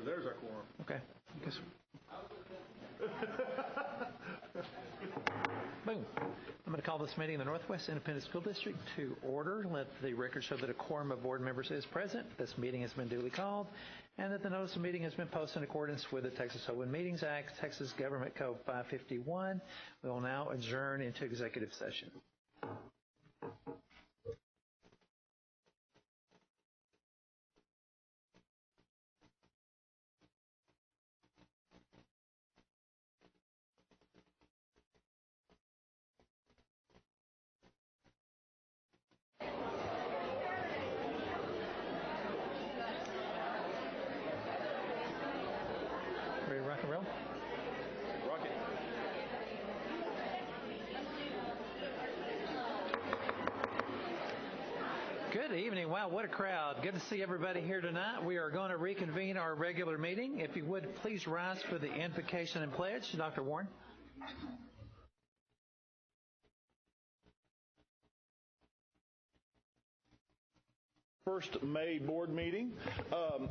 There's our quorum. Okay. Boom. I'm going to call this meeting of the Northwest Independent School District to order. Let the record show that a quorum of board members is present. This meeting has been duly called, and that the notice of meeting has been posted in accordance with the Texas Open Meetings Act, Texas Government Code 551. We will now adjourn into executive session. Ready to rock and roll? Rock it. Good evening. Wow, what a crowd. Good to see everybody here tonight. We are going to reconvene our regular meeting. If you would, please rise for the invocation and pledge. Dr. Warren. First May board meeting.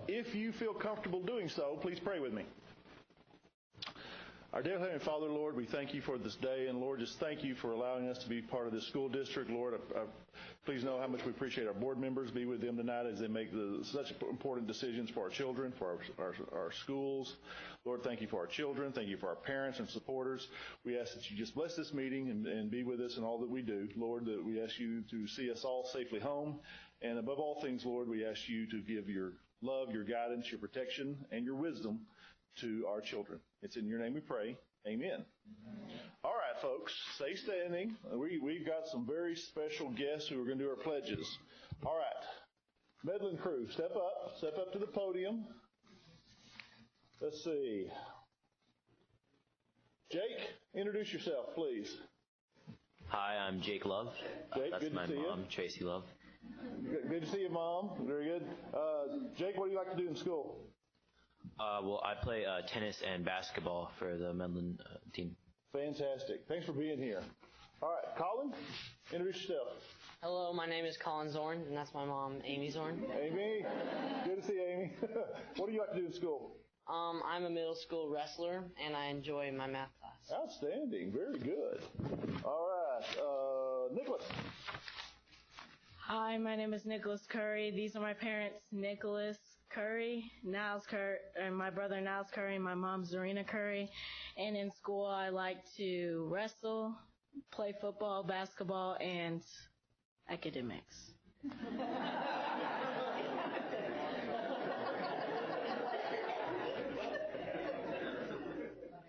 If you feel comfortable doing so, please pray with me. Our dear Heavenly Father, Lord, we thank you for this day, and Lord, just thank you for allowing us to be part of this school district. Lord, please know how much we appreciate our board members. Be with them tonight as they make such important decisions for our children, for our schools. Lord, thank you for our children. Thank you for our parents and supporters. We ask that you just bless this meeting and be with us in all that we do. Lord, that we ask you to see us all safely home. And above all things, Lord, we ask you to give your love, your guidance, your protection, and your wisdom to our children. It's in your name we pray. Amen. All right, folks, stay standing. We've got some very special guests who are going to do our pledges. All right, Medlin crew, step up to the podium. Let's see. Jake, introduce yourself, please. Hi, I'm Jake Love. Jake, that's good my to see mom, you. Tracy Love. Good to see you, Mom. Very good. Jake, what do you like to do in school? Well, I play tennis and basketball for the Medlin team. Fantastic. Thanks for being here. All right, Colin, introduce yourself. Hello, my name is Colin Zorn, and that's my mom, Amy Zorn. Amy, good to see you, Amy. What do you like to do in school? I'm a middle school wrestler, and I enjoy my math class. Outstanding. Very good. All right, Nicholas. Hi, my name is Nicholas Curry. These are my parents, Nicholas Curry, Niles Curry, and my brother Niles Curry, and my mom, Zarina Curry. And in school, I like to wrestle, play football, basketball, and academics.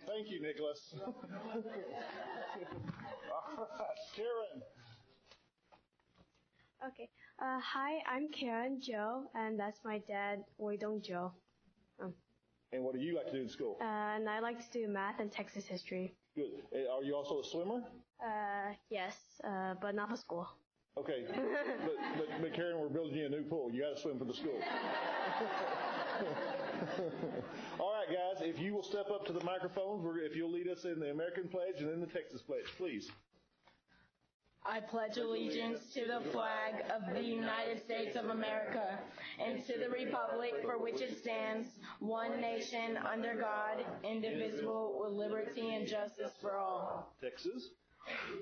Thank you, Nicholas. All right, Karen. Okay. Hi, I'm Karen Joe, and that's my dad, Oidong Joe. And what do you like to do in school? And I like to do math and Texas history. Good. Are you also a swimmer? Yes, but not for school. Okay. but Karen, we're building you a new pool. You got to swim for the school. All right, guys, if you will step up to the microphones, if you'll lead us in the American pledge and then the Texas pledge, please. I pledge allegiance to the flag of the United States of America and to the republic for which it stands, one nation, under God, indivisible, with liberty and justice for all. Texas.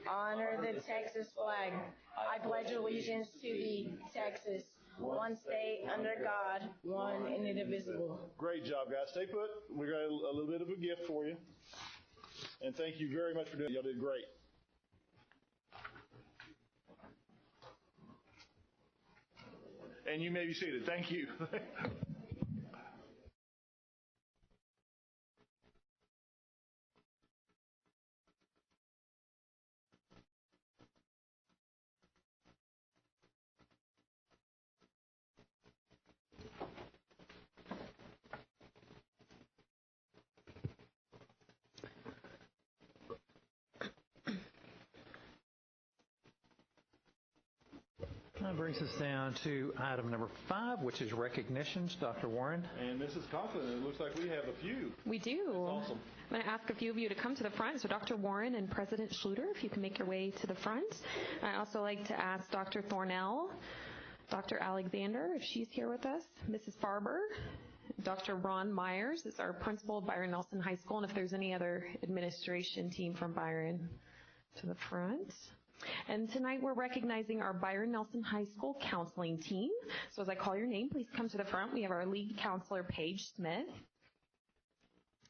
Honor the Texas flag. I pledge allegiance to thee, Texas, one state, under God, one and indivisible. Great job, guys. Stay put. We got a little bit of a gift for you. And thank you very much for doing it. Y'all did great. And you may be seated. Thank you. That brings us down to item number 5, which is recognitions. Dr. Warren. And Mrs. Conklin, it looks like we have a few. We do. That's awesome. I'm going to ask a few of you to come to the front. So Dr. Warren and President Schluter, if you can make your way to the front. I also like to ask Dr. Thornell, Dr. Alexander, if she's here with us, Mrs. Farber, Dr. Ron Myers is our principal of Byron Nelson High School, and if there's any other administration team from Byron to the front. And tonight we're recognizing our Byron Nelson High School counseling team. So as I call your name, please come to the front. We have our lead counselor, Paige Smith,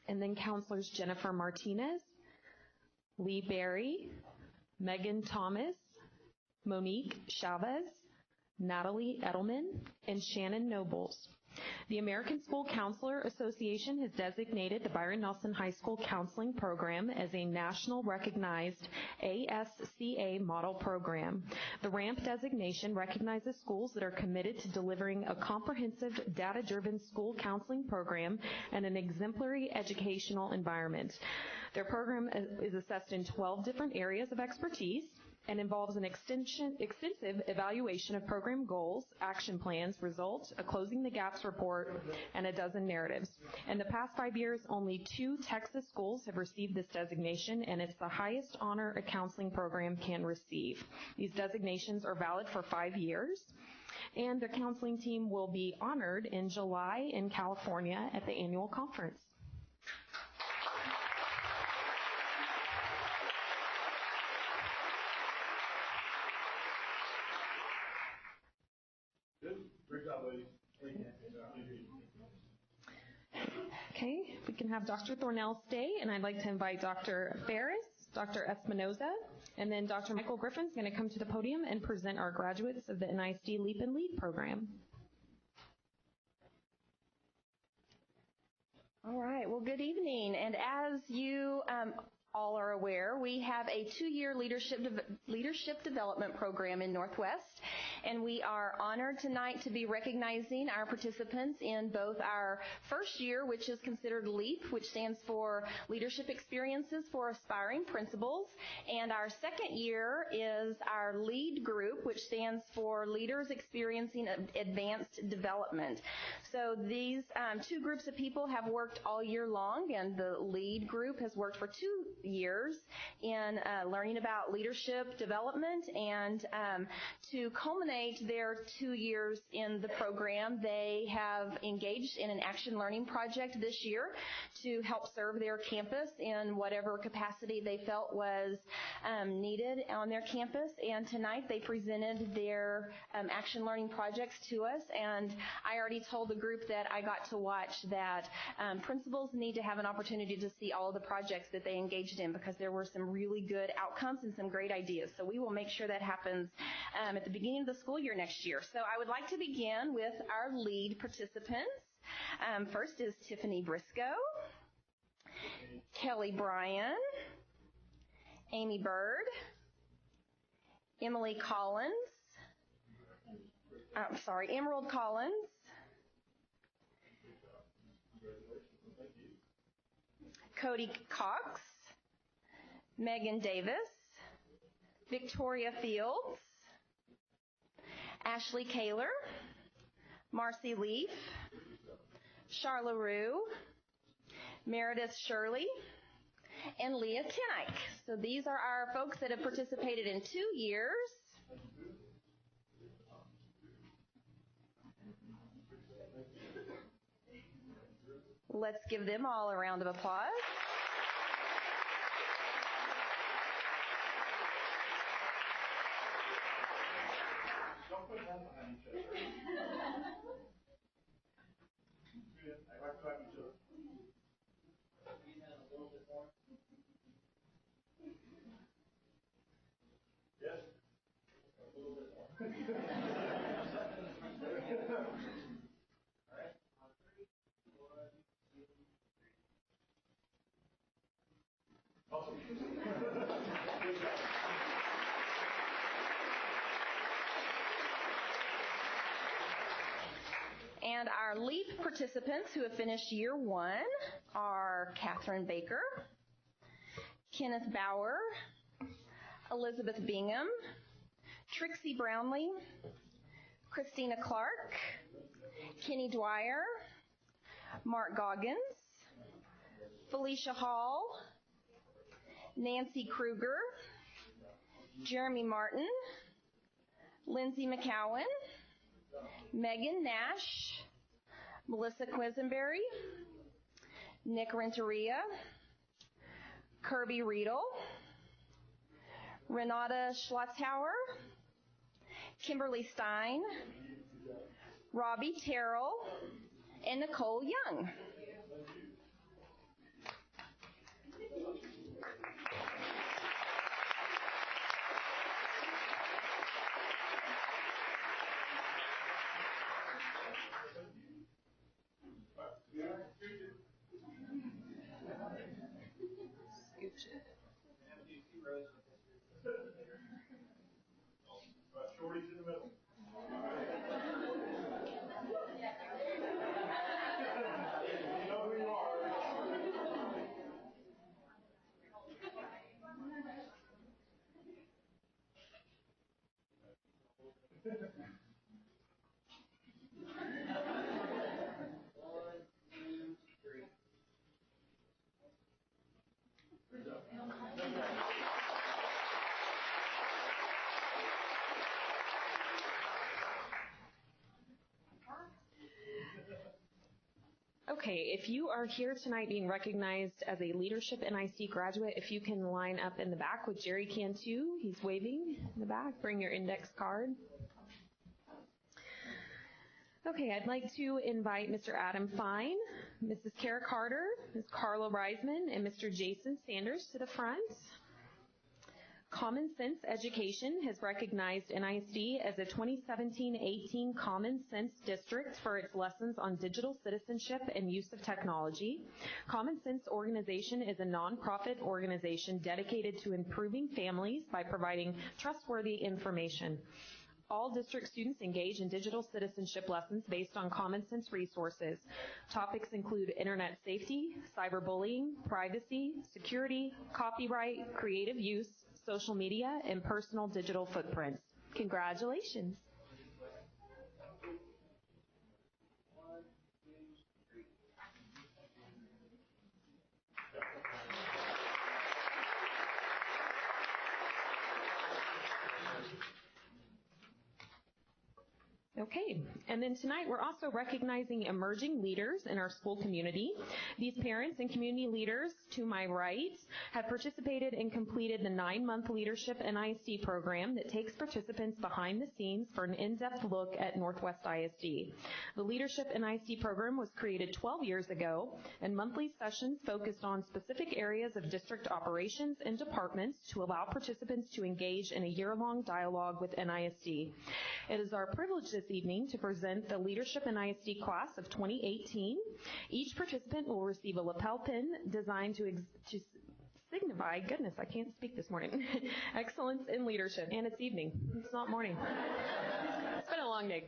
and then counselors Jennifer Martinez, Lee Berry, Megan Thomas, Monique Chavez, Natalie Edelman, and Shannon Nobles. The American School Counselor Association has designated the Byron Nelson High School Counseling Program as a national recognized ASCA model program. The RAMP designation recognizes schools that are committed to delivering a comprehensive, data-driven school counseling program and an exemplary educational environment. Their program is assessed in 12 different areas of expertise and involves an extensive evaluation of program goals, action plans, results, a Closing the Gaps report, and a dozen narratives. In the past 5 years, only 2 Texas schools have received this designation, and it's the highest honor a counseling program can receive. These designations are valid for 5 years, and the counseling team will be honored in July in California at the annual conference. Okay, if we can have Dr. Thornell stay, and I'd like to invite Dr. Ferris, Dr. Espinoza, and then Dr. Michael Griffin's going to come to the podium and present our graduates of the NISD Leap and Lead program. All right, well, good evening. And as you all are aware, we have a 2-year leadership development program in Northwest, and we are honored tonight to be recognizing our participants in both our first year, which is considered LEAP, which stands for Leadership Experiences for Aspiring Principals, and our second year is our LEAD group, which stands for Leaders Experiencing Advanced Development. So these 2 groups of people have worked all year long, and the LEAD group has worked for 2 years in learning about leadership development, and to culminate their 2 years in the program, they have engaged in an action learning project this year to help serve their campus in whatever capacity they felt was needed on their campus. And tonight they presented their action learning projects to us, and I already told the group that I got to watch that principals need to have an opportunity to see all of the projects that they engaged in, because there were some really good outcomes and some great ideas. So we will make sure that happens at the beginning of the school year next year. So I would like to begin with our lead participants. First is Tiffany Briscoe, Kelly Bryan, Amy Bird, Emerald Collins, Cody Cox, Megan Davis, Victoria Fields, Ashley Kaler, Marcy Leaf, Charla Rue, Meredith Shirley, and Leah Kinnick. So these are our folks that have participated in 2 years. Let's give them all a round of applause. Don't put them behind each other. I like to clap each other. A little bit more. Yes? A little bit more. All right. On 3, 1, 2, 3. Awesome. Good job. And our LEAP participants who have finished year 1 are Catherine Baker, Kenneth Bauer, Elizabeth Bingham, Trixie Brownlee, Christina Clark, Kenny Dwyer, Mark Goggins, Felicia Hall, Nancy Kruger, Jeremy Martin, Lindsay McCowan, Megan Nash, Melissa Quisenberry, Nick Renteria, Kirby Riedel, Renata Schlotzhauer, Kimberly Stein, Robbie Terrell, and Nicole Young. Shorty's in the middle. You know who you are. Okay, if you are here tonight being recognized as a Leadership NIC graduate, if you can line up in the back with Jerry Cantu, he's waving in the back, bring your index card. Okay, I'd like to invite Mr. Adam Fine, Mrs. Kara Carter, Ms. Carla Reisman, and Mr. Jason Sanders to the front. Common Sense Education has recognized NISD as a 2017-18 Common Sense District for its lessons on digital citizenship and use of technology. Common Sense Organization is a nonprofit organization dedicated to improving families by providing trustworthy information. All district students engage in digital citizenship lessons based on common sense resources. Topics include internet safety, cyberbullying, privacy, security, copyright, creative use, social media, and personal digital footprints. Congratulations. Okay, and then tonight we're also recognizing emerging leaders in our school community. These parents and community leaders to my right have participated and completed the 9-month Leadership NIC program that takes participants behind the scenes for an in-depth look at Northwest ISD. The Leadership NIC program was created 12 years ago, and monthly sessions focused on specific areas of district operations and departments to allow participants to engage in a year-long dialogue with NISD. It is our privilege this evening to present the Leadership NISD class of 2018. Each participant will receive a lapel pin designed to signify, goodness, I can't speak this morning, excellence in leadership. And it's evening. It's not morning. It's been a long day.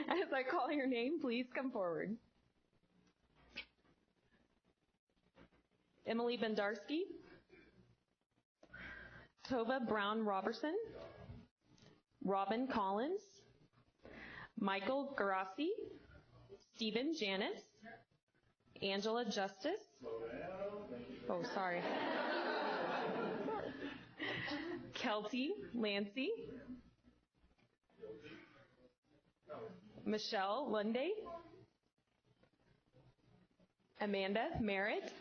As I call your name, please come forward. Emily Bendarski, Tova Brown-Robertson, Robin Collins, Michael Garassi, Stephen Janis, Angela Justice. Oh, sorry. Kelty Lancy, Michelle Lunday, Amanda Merritt,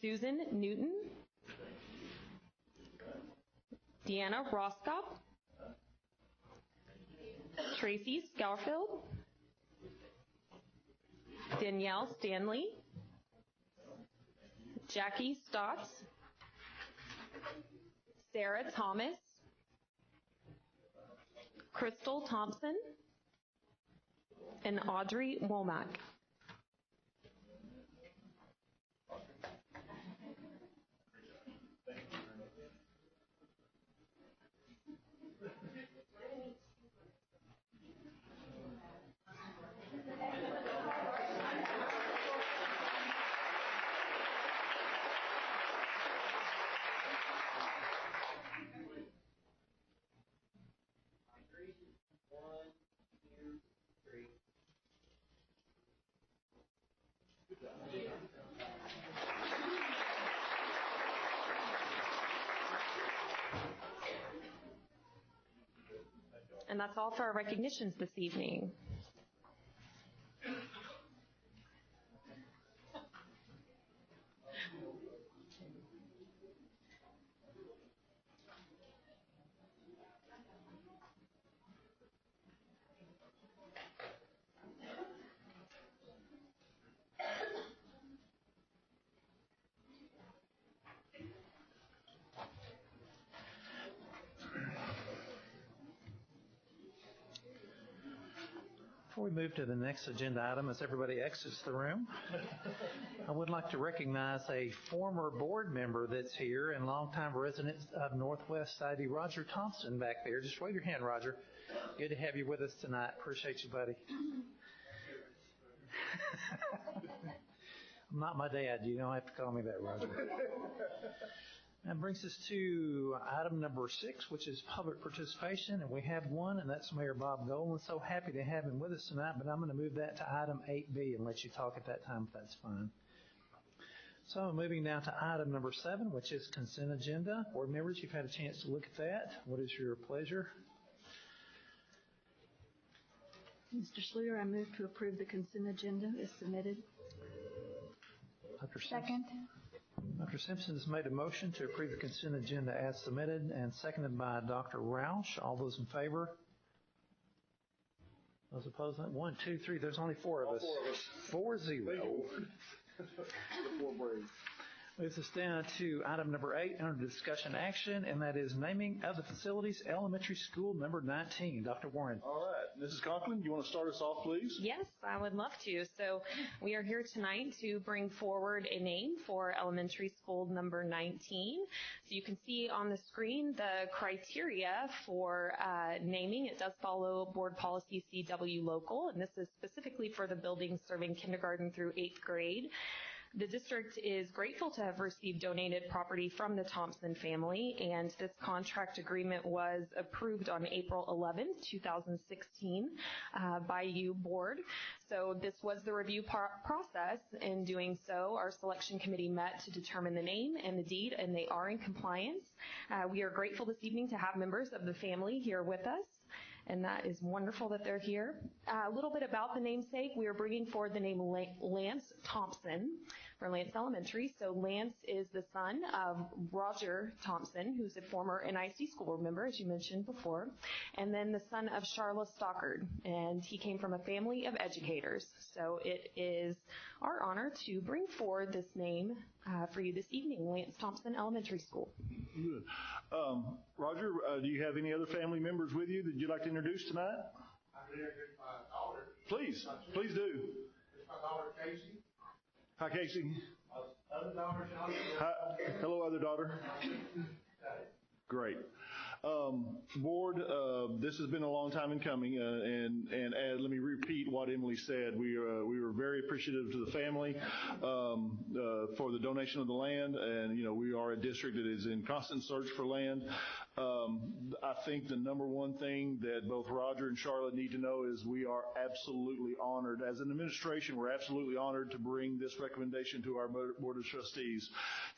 Susan Newton, Deanna Roskop, Tracy Scourfield, Danielle Stanley, Jackie Stotts, Sarah Thomas, Crystal Thompson, and Audrey Womack. And that's all for our recognitions this evening. Before we move to the next agenda item, as everybody exits the room, I would like to recognize a former board member that's here and longtime resident of Northwest Society, Roger Thompson, back there. Just wave your hand, Roger. Good to have you with us tonight. Appreciate you, buddy. I'm not my dad. You don't have to call me that, Roger. That brings us to item number 6, which is public participation, and we have one, and that's Mayor Bob Golan. So happy to have him with us tonight, but I'm going to move that to item 8B and let you talk at that time if that's fine. So moving now to item number 7, which is consent agenda. Board members, you've had a chance to look at that. What is your pleasure? Mr. Schluter, I move to approve the consent agenda as submitted. Dr. Second. Dr. Simpson has made a motion to approve the consent agenda as submitted and seconded by Dr. Roush. All those in favor? Those opposed? 1, 2, 3. There's only 4 of us. 4-0. The 4 Braves. Moves us down to item number 8 under discussion action, and that is naming of the facilities, elementary school number 19. Dr. Warren. All right. Mrs. Conklin, you want to start us off, please? Yes, I would love to. So we are here tonight to bring forward a name for elementary school number 19. So you can see on the screen the criteria for naming. It does follow board policy CW local, and this is specifically for the buildings serving kindergarten through 8th grade. The district is grateful to have received donated property from the Thompson family, and this contract agreement was approved on April 11, 2016 by you board. So this was the review process. In doing so, our selection committee met to determine the name and the deed, and they are in compliance. We are grateful this evening to have members of the family here with us, and that is wonderful that they're here. A little bit about the namesake. We are bringing forward the name Lance Thompson for Lance Elementary. So Lance is the son of Roger Thompson, who's a former NISD school board member, as you mentioned before, and then the son of Charla Stockard, and he came from a family of educators. So it is our honor to bring forward this name for you this evening, Lance Thompson Elementary School. Good. Roger, do you have any other family members with you that you'd like to introduce tonight? I'm going to introduce my daughter. Please do. It's my daughter, Casey. Hi, Casey. My other daughter, Johnny. Hi. Hello, other daughter. Great. Board, this has been a long time in coming, and let me repeat what Emily said. We were very appreciative to the family for the donation of the land, and we are a district that is in constant search for land. I think the number one thing that both Roger and Charlotte need to know is we are absolutely honored. As an administration, we're absolutely honored to bring this recommendation to our Board of Trustees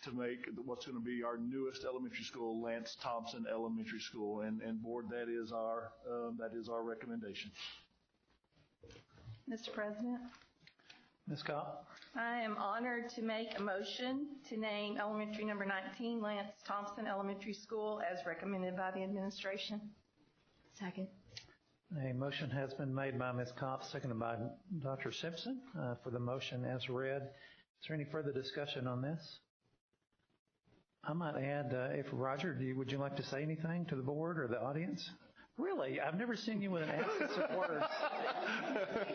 to make what's going to be our newest elementary school, Lance Thompson Elementary School. And Board, that is our recommendation. Mr. President, Ms. Kopp. I am honored to make a motion to name elementary number 19 Lance Thompson Elementary School as recommended by the administration. Second. A motion has been made by Ms. Kopp, seconded by Dr. Simpson for the motion as read. Is there any further discussion on this? I might add, if Roger, would you like to say anything to the board or the audience? Really? I've never seen you with an absence of words.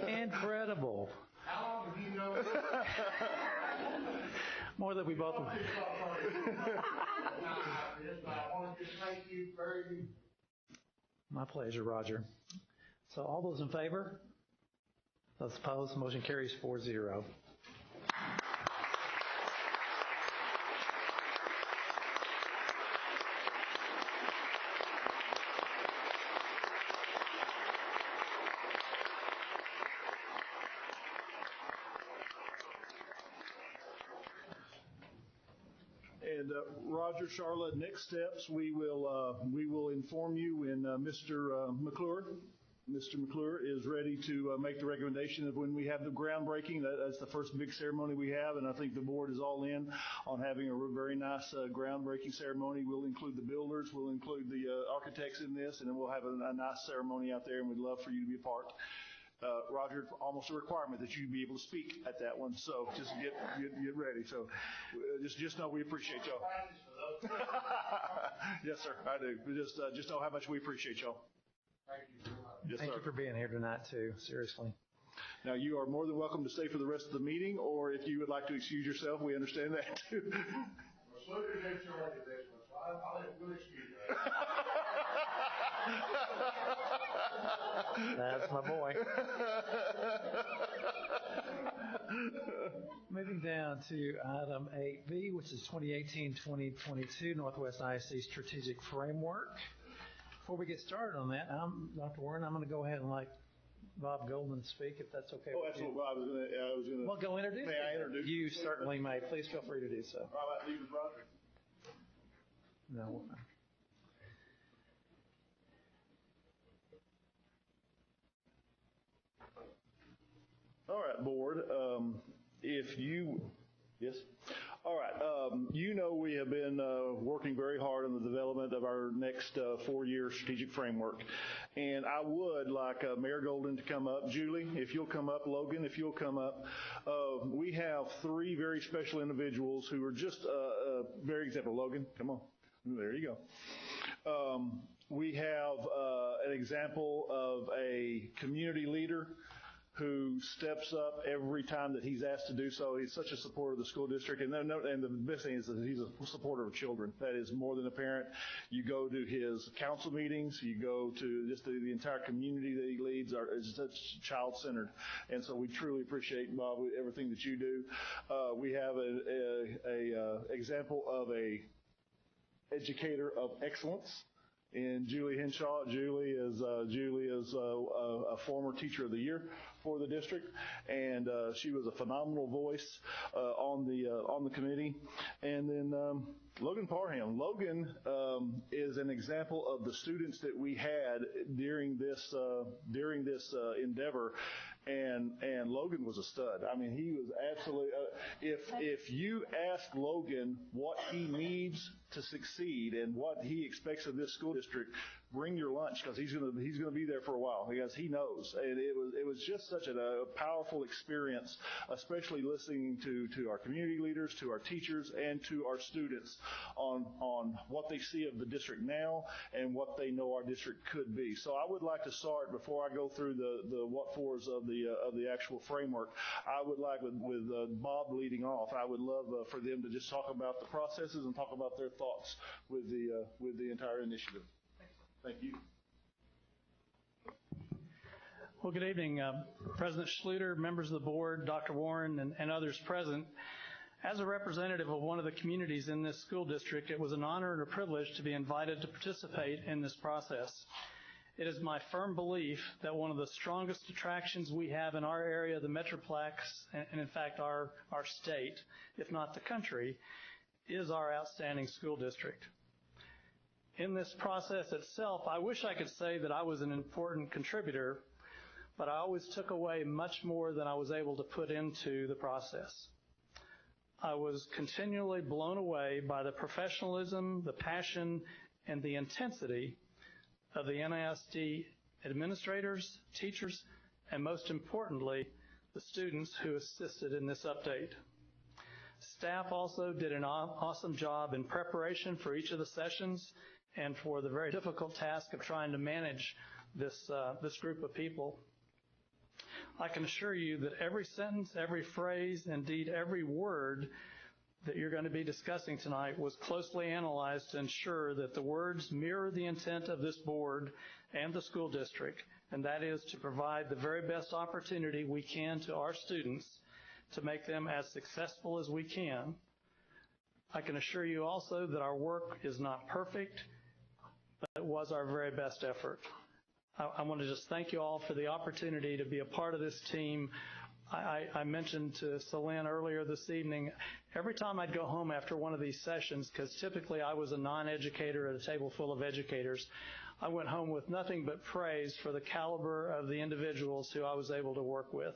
Incredible. How long have you known? More than we both. I wanted to thank you very. My pleasure, Roger. So all those in favor? Those opposed? Motion carries 4-0. And Roger, Charlotte, next steps, we will inform you when Mr. McClure is ready to make the recommendation of when we have the groundbreaking. That's the first big ceremony we have, and I think the board is all in on having a very nice groundbreaking ceremony. We'll include the builders, we'll include the architects in this, and then we'll have a nice ceremony out there, and we'd love for you to be a part. Roger, almost a requirement that you be able to speak at that one, so just get ready. So just know we appreciate y'all. Yes, sir, I do. Just know how much we appreciate y'all. Thank you so much. Yes, Thank sir. you for being here tonight, too. Seriously. Now, you are more than welcome to stay for the rest of the meeting, or if you would like to excuse yourself, we understand that, too. Well, Slugger's in charge of this one, so I'll let Will excuse that. That's my boy. Moving down to item 8B, which is 2018-2022 Northwest ISD Strategic Framework. Before we get started on that, Dr. Warren, I'm going to go ahead and let Bob Goldman speak, if that's okay with you. Absolutely. Well, I was going to. Well, go introduce May I introduce? You certainly may. Please feel free to do so. All right, leave it, Roger. No. All right, board. Yes? All right. We have been working very hard on the development of our next 4-year strategic framework. And I would like Mayor Golden to come up. Julie, if you'll come up. Logan, if you'll come up. We have 3 very special individuals who are just very example. Logan, come on. There you go. We have an example of a community leader who steps up every time that he's asked to do so. He's such a supporter of the school district. And the best thing is that he's a supporter of children. That is more than apparent. You go to his council meetings. You go to just the entire community that he leads is such child-centered. And so we truly appreciate, Bob, everything that you do. We have a example of a educator of excellence in Julie Henshaw. Julie is a former Teacher of the Year for the district, and she was a phenomenal voice on the committee. And then Logan Parham. Logan is an example of the students that we had during this endeavor. And Logan was a stud. I mean, he was absolutely. If you ask Logan what he needs to succeed and what he expects of this school district, bring your lunch, because he's going to be there for a while, because he knows. And it was just such a powerful experience, especially listening to our community leaders, to our teachers, and to our students on what they see of the district now and what they know our district could be. So I would like to start, before I go through the what-fors of the actual framework, I would like with Bob leading off, I would love for them to just talk about the processes and talk about their thoughts with the entire initiative. Thank you. Well, good evening, President Schluter, members of the board, Dr. Warren, and others present. As a representative of one of the communities in this school district, it was an honor and a privilege to be invited to participate in this process. It is my firm belief that one of the strongest attractions we have in our area, the Metroplex, and in fact our state, if not the country, is our outstanding school district. In this process itself, I wish I could say that I was an important contributor, but I always took away much more than I was able to put into the process. I was continually blown away by the professionalism, the passion, and the intensity of the NISD administrators, teachers, and most importantly, the students who assisted in this update. Staff also did an awesome job in preparation for each of the sessions and for the very difficult task of trying to manage this group of people. I can assure you that every sentence, every phrase, indeed every word that you're going to be discussing tonight was closely analyzed to ensure that the words mirror the intent of this board and the school district, and that is to provide the very best opportunity we can to our students to make them as successful as we can. I can assure you also that our work is not perfect, but it was our very best effort. I want to just thank you all for the opportunity to be a part of this team. I mentioned to Celine earlier this evening, every time I'd go home after one of these sessions, because typically I was a non-educator at a table full of educators, I went home with nothing but praise for the caliber of the individuals who I was able to work with.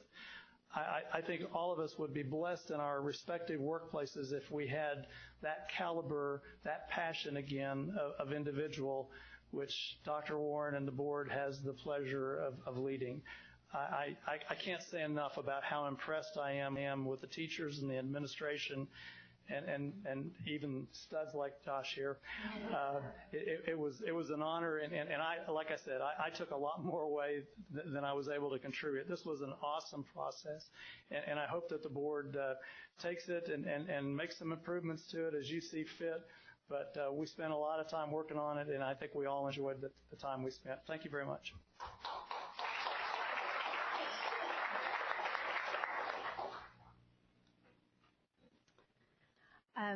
I think all of us would be blessed in our respective workplaces if we had that caliber, that passion again of individual, which Dr. Warren and the board has the pleasure of leading. I can't say enough about how impressed I am with the teachers and the administration and even studs like Josh here. It was an honor, and I, like I said, I took a lot more away than I was able to contribute. This was an awesome process, and I hope that the board takes it and makes some improvements to it as you see fit. But we spent a lot of time working on it, and I think we all enjoyed the time we spent. Thank you very much.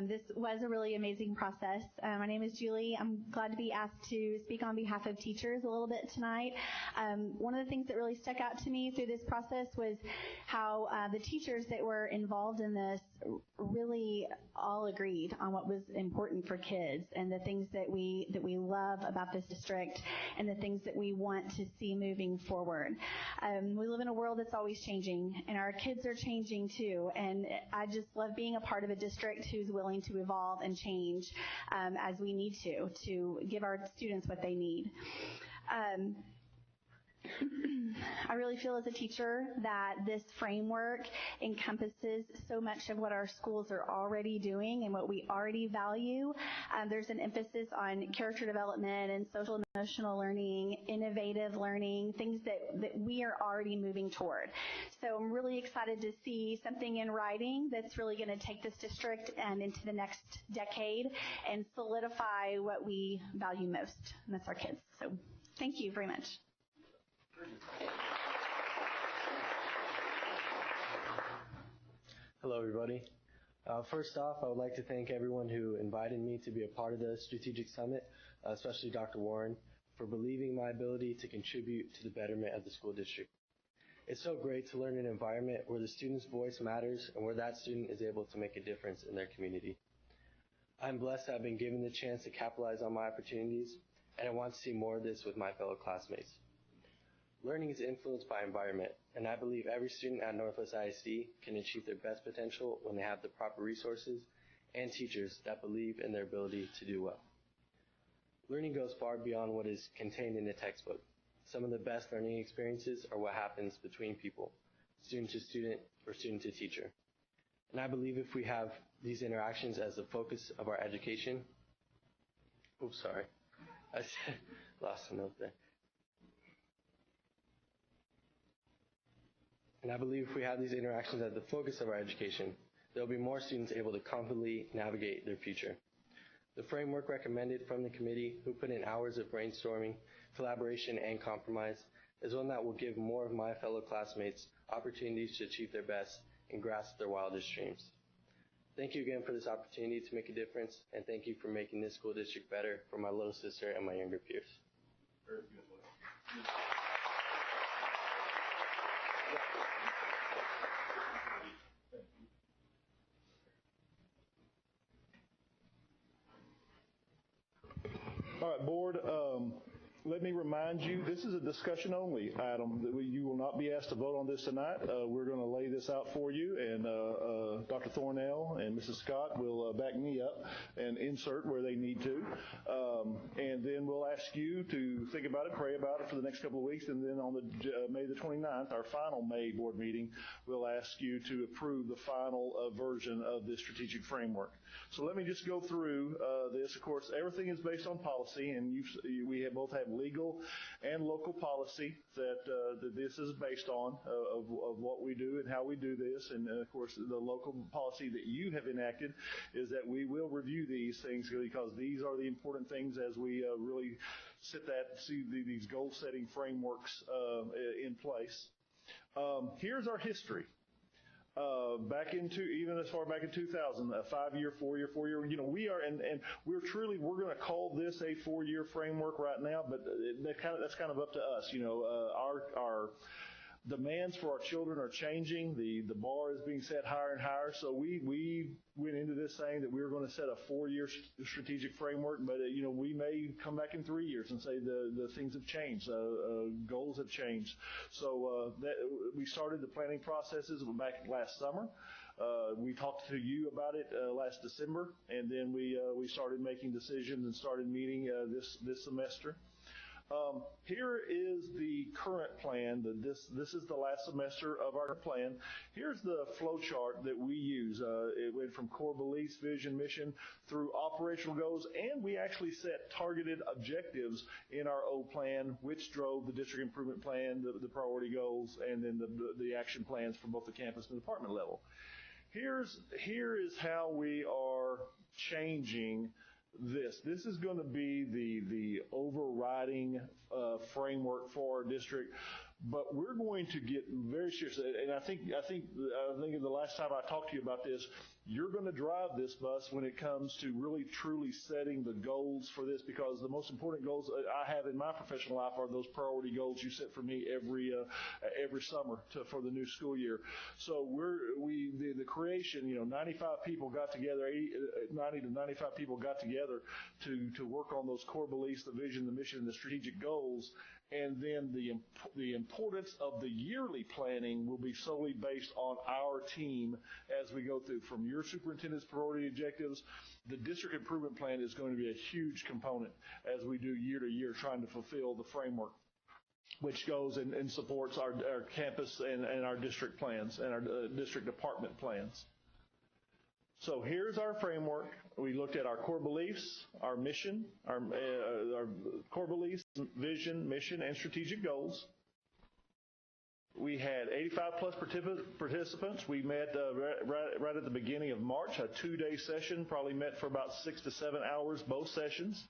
This was a really amazing process. My name is Julie. I'm glad to be asked to speak on behalf of teachers a little bit tonight. One of the things that really stuck out to me through this process was how the teachers that were involved in this really all agreed on what was important for kids and the things that we love about this district and the things that we want to see moving forward. We live in a world that's always changing, and our kids are changing too, and I just love being a part of a district who's willing to evolve and change as we need to give our students what they need. I really feel as a teacher that this framework encompasses so much of what our schools are already doing and what we already value. There's an emphasis on character development and social emotional learning, innovative learning, things that we are already moving toward. So I'm really excited to see something in writing that's really going to take this district into the next decade and solidify what we value most, and that's our kids. So thank you very much. Hello, everybody. First off, I would like to thank everyone who invited me to be a part of the Strategic Summit, especially Dr. Warren, for believing my ability to contribute to the betterment of the school district. It's so great to learn an environment where the student's voice matters and where that student is able to make a difference in their community. I'm blessed to have been given the chance to capitalize on my opportunities, and I want to see more of this with my fellow classmates. Learning is influenced by environment, and I believe every student at Northwest ISD can achieve their best potential when they have the proper resources and teachers that believe in their ability to do well. Learning goes far beyond what is contained in the textbook. Some of the best learning experiences are what happens between people, student to student or student to teacher. And I believe if we have these interactions as the focus of our education, I lost a note there. And I believe if we have these interactions as the focus of our education, there will be more students able to confidently navigate their future. The framework recommended from the committee, who put in hours of brainstorming, collaboration, and compromise, is one that will give more of my fellow classmates opportunities to achieve their best and grasp their wildest dreams. Thank you again for this opportunity to make a difference, and thank you for making this school district better for my little sister and my younger peers. Very good. All right, board, let me remind you, this is a discussion only item. You will not be asked to vote on this tonight. We're going to lay this out for you, and Dr. Thornell and Mrs. Scott will back me up and insert where they need to. And then we'll ask you to think about it, pray about it for the next couple of weeks, and then on the May the 29th, our final May board meeting, we'll ask you to approve the final version of this strategic framework. So let me just go through this. Of course, everything is based on policy, and we both have legal and local policy that this is based on of what we do and how we do this. And of course, the local policy that you have enacted is that we will review these things because these are the important things as we really see these goal-setting frameworks in place. Here's our history. Even as far back in 2000, a 5-year, 4-year, 4-year, we're going to call this a 4-year framework right now, but that's kind of up to us. Our demands for our children are changing. The bar is being set higher and higher. So we went into this saying that we were going to set a 4-year strategic framework, but we may come back in 3 years and say the things have changed, goals have changed. So we started the planning processes back last summer. We talked to you about it last December, and then we started making decisions and started meeting this semester. Here is the current plan. This is the last semester of our plan. Here's the flow chart that we use. It went from core beliefs, vision, mission, through operational goals, and we actually set targeted objectives in our old plan, which drove the district improvement plan, the priority goals, and then the action plans for both the campus and the department level. Here is how we are changing this. This is going to be the overriding framework for our district, but we're going to get very serious. And I think the last time I talked to you about this, you're going to drive this bus when it comes to really truly setting the goals for this, because the most important goals I have in my professional life are those priority goals you set for me every summer for the new school year. So the creation, 95 people got together, 90 to 95 people got together to work on those core beliefs, the vision, the mission, and the strategic goals. And then the importance of the yearly planning will be solely based on our team as we go through from your superintendent's priority objectives. The district improvement plan is going to be a huge component as we do year to year trying to fulfill the framework, which goes and supports our campus and our district plans and our district department plans. So here's our framework. We looked at our core beliefs, our mission, our core beliefs, vision, mission, and strategic goals. We had 85 plus participants. We met right at the beginning of March, a 2-day session, probably met for about 6 to 7 hours, both sessions,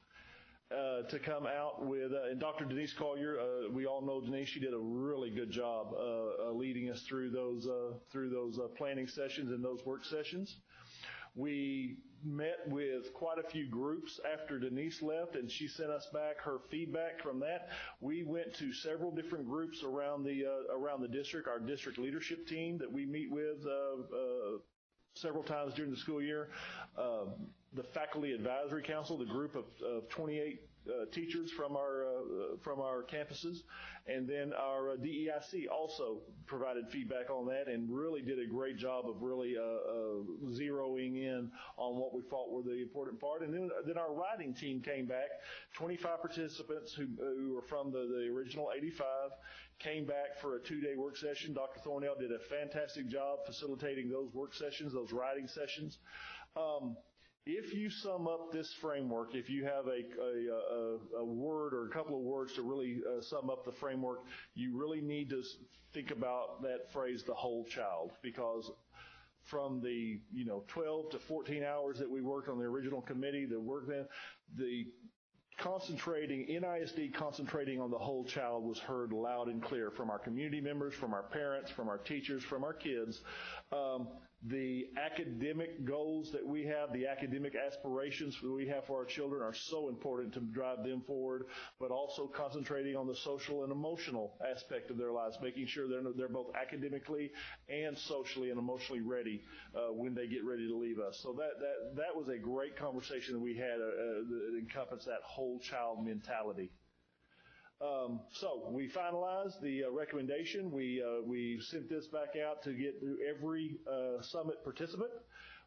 to come out with, and Dr. Denise Collier, we all know Denise, she did a really good job leading us through those planning sessions and those work sessions. We met with quite a few groups after Denise left, and she sent us back her feedback from that. We went to several different groups around the district, our district leadership team that we meet with several times during the school year. The Faculty Advisory Council, the group of 28 teachers from our campuses, and then our DEIC also provided feedback on that and really did a great job of really zeroing in on what we thought were the important part. And then our writing team came back, 25 participants who were from the original 85, came back for a 2-day work session. Dr. Thornell did a fantastic job facilitating those work sessions, those writing sessions. If you sum up this framework, if you have a word or a couple of words to really sum up the framework, you really need to think about that phrase, the whole child, because from the 12 to 14 hours that we worked on the original committee, the NISD concentrating on the whole child was heard loud and clear from our community members, from our parents, from our teachers, from our kids. The academic goals that we have, the academic aspirations that we have for our children are so important to drive them forward, but also concentrating on the social and emotional aspect of their lives, making sure they're both academically and socially and emotionally ready when they get ready to leave us. So that was a great conversation that we had that encompassed that whole child mentality. So we finalized the recommendation. We sent this back out to get through every summit participant.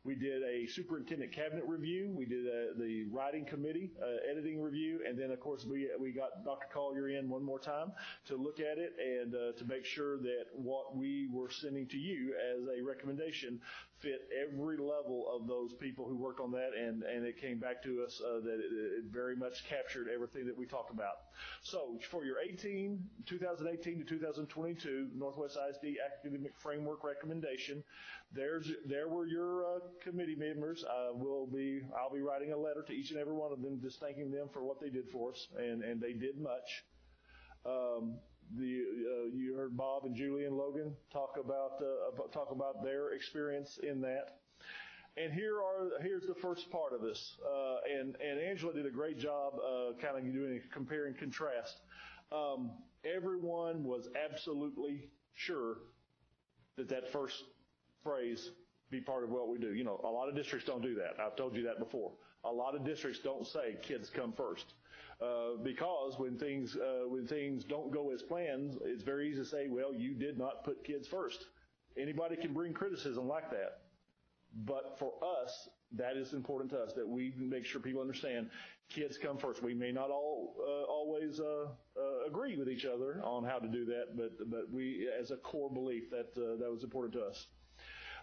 We did a superintendent cabinet review. We did the writing committee editing review, and then of course we got Dr. Collier in one more time to look at it and to make sure that what we were sending to you as a recommendation fit every level of those people who worked on that, and it came back to us that it very much captured everything that we talked about. So for your 2018 to 2022 Northwest ISD Academic Framework recommendation, there were your committee members. I'll be writing a letter to each and every one of them, just thanking them for what they did for us, and they did much. You heard Bob and Julie and Logan talk about their experience in that. And here's the first part of this. And Angela did a great job kind of doing a compare and contrast. Everyone was absolutely sure that first phrase be part of what we do. A lot of districts don't do that. I've told you that before. A lot of districts don't say kids come first. Because when things don't go as planned, it's very easy to say, well, you did not put kids first. Anybody can bring criticism like that. But for us, that is important to us, that we make sure people understand kids come first. We may not always agree with each other on how to do that, but we, as a core belief, that was important to us.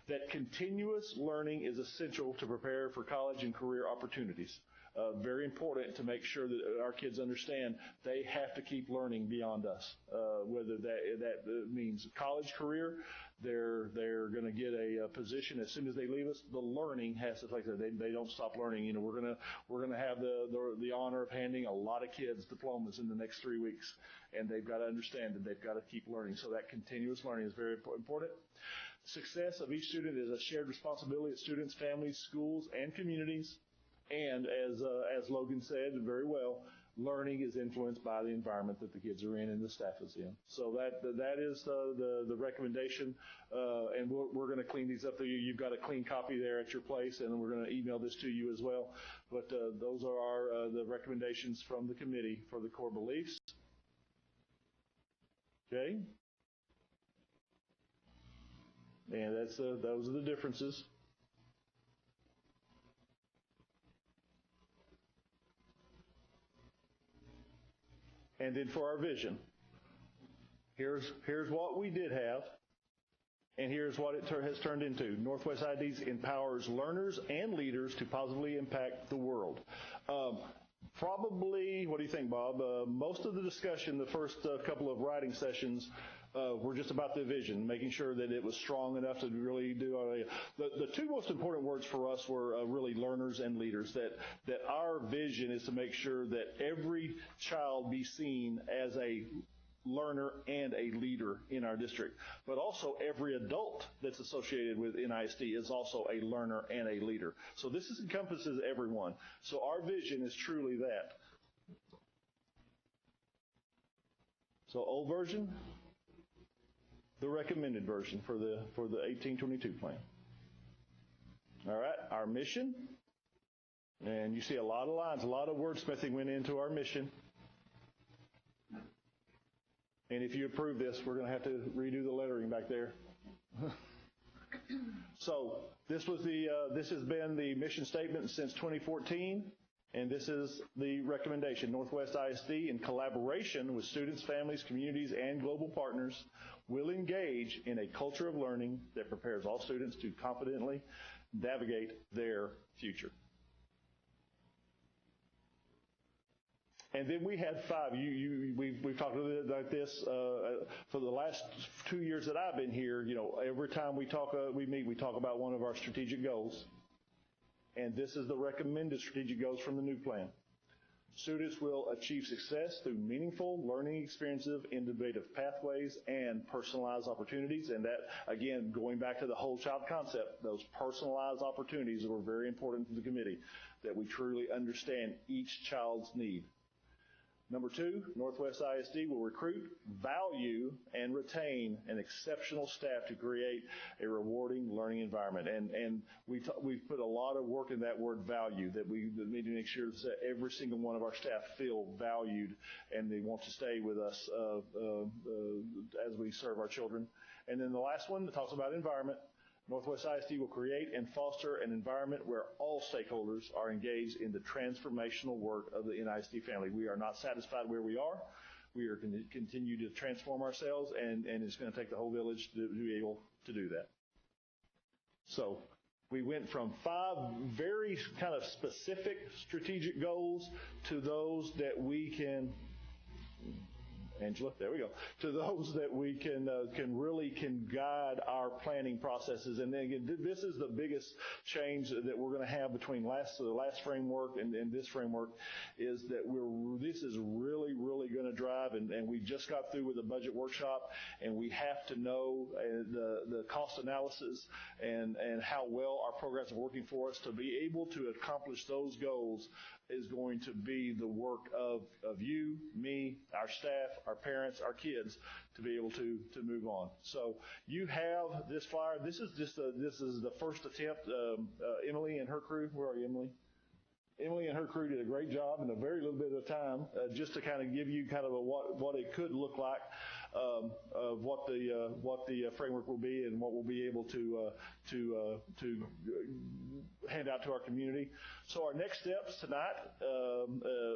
That continuous learning is essential to prepare for college and career opportunities. Very important to make sure that our kids understand they have to keep learning beyond us. Whether that means college career, they're going to get a position as soon as they leave us. The learning has to take place. They don't stop learning. You know, we're gonna have the honor of handing a lot of kids diplomas in the next 3 weeks, and they've got to understand that they've got to keep learning. So that continuous learning is very important. Success of each student is a shared responsibility of students, families, schools, and communities. And as Logan said very well, learning is influenced by the environment that the kids are in and the staff is in. So that is the recommendation, and we're going to clean these up for you. You've got a clean copy there at your place, and we're going to email this to you as well. But those are the recommendations from the committee for the core beliefs. Okay, and those are the differences. And then for our vision, here's what we did have, and here's what it has turned into. Northwest ISD empowers learners and leaders to positively impact the world. Probably, what do you think, Bob? Most of the discussion, the first couple of writing sessions, were just about the vision, making sure that it was strong enough to really do the two most important words for us were really learners and leaders, that our vision is to make sure that every child be seen as a learner and a leader in our district. But also every adult that's associated with NISD is also a learner and a leader. So this encompasses everyone. So our vision is truly that. So old version, the recommended version for the 1822 plan. All right, our mission, and you see a lot of lines, a lot of wordsmithing went into our mission. And if you approve this, we're going to have to redo the lettering back there. So this has been the mission statement since 2014. And this is the recommendation. Northwest ISD, in collaboration with students, families, communities, and global partners, will engage in a culture of learning that prepares all students to confidently navigate their future. And then we had 5. We've talked a little bit about this for the last 2 years that I've been here. You know, every time we meet, we talk about one of our strategic goals. And this is the recommended strategic goals from the new plan. Students will achieve success through meaningful learning experiences, innovative pathways, and personalized opportunities. And that, again, going back to the whole child concept, those personalized opportunities were very important to the committee, that we truly understand each child's need. Number 2, Northwest ISD will recruit, value, and retain an exceptional staff to create a rewarding learning environment. And we've put a lot of work in that word value, that we need to make sure that every single one of our staff feel valued and they want to stay with us as we serve our children. And then the last one that talks about environment. Northwest ISD will create and foster an environment where all stakeholders are engaged in the transformational work of the NISD family. We are not satisfied where we are. We are going to continue to transform ourselves, and it's going to take the whole village to be able to do that. So we went from 5 very kind of specific strategic goals to those that we can, Angela, there we go, to those that we can guide our planning processes. And then again, this is the biggest change that we're going to have between the last framework and this framework, is that this is really, really going to drive, and we just got through with the budget workshop, and we have to know the cost analysis and how well our programs are working for us to be able to accomplish those goals is going to be the work of you, me, our staff, our parents, our kids, to be able to move on. So you have this flyer. This is the first attempt. Emily and her crew. Where are you, Emily? Emily and her crew did a great job in a very little bit of time, just to kind of give you kind of what it could look like. of what the framework will be and what we'll be able to hand out to our community. So our next steps tonight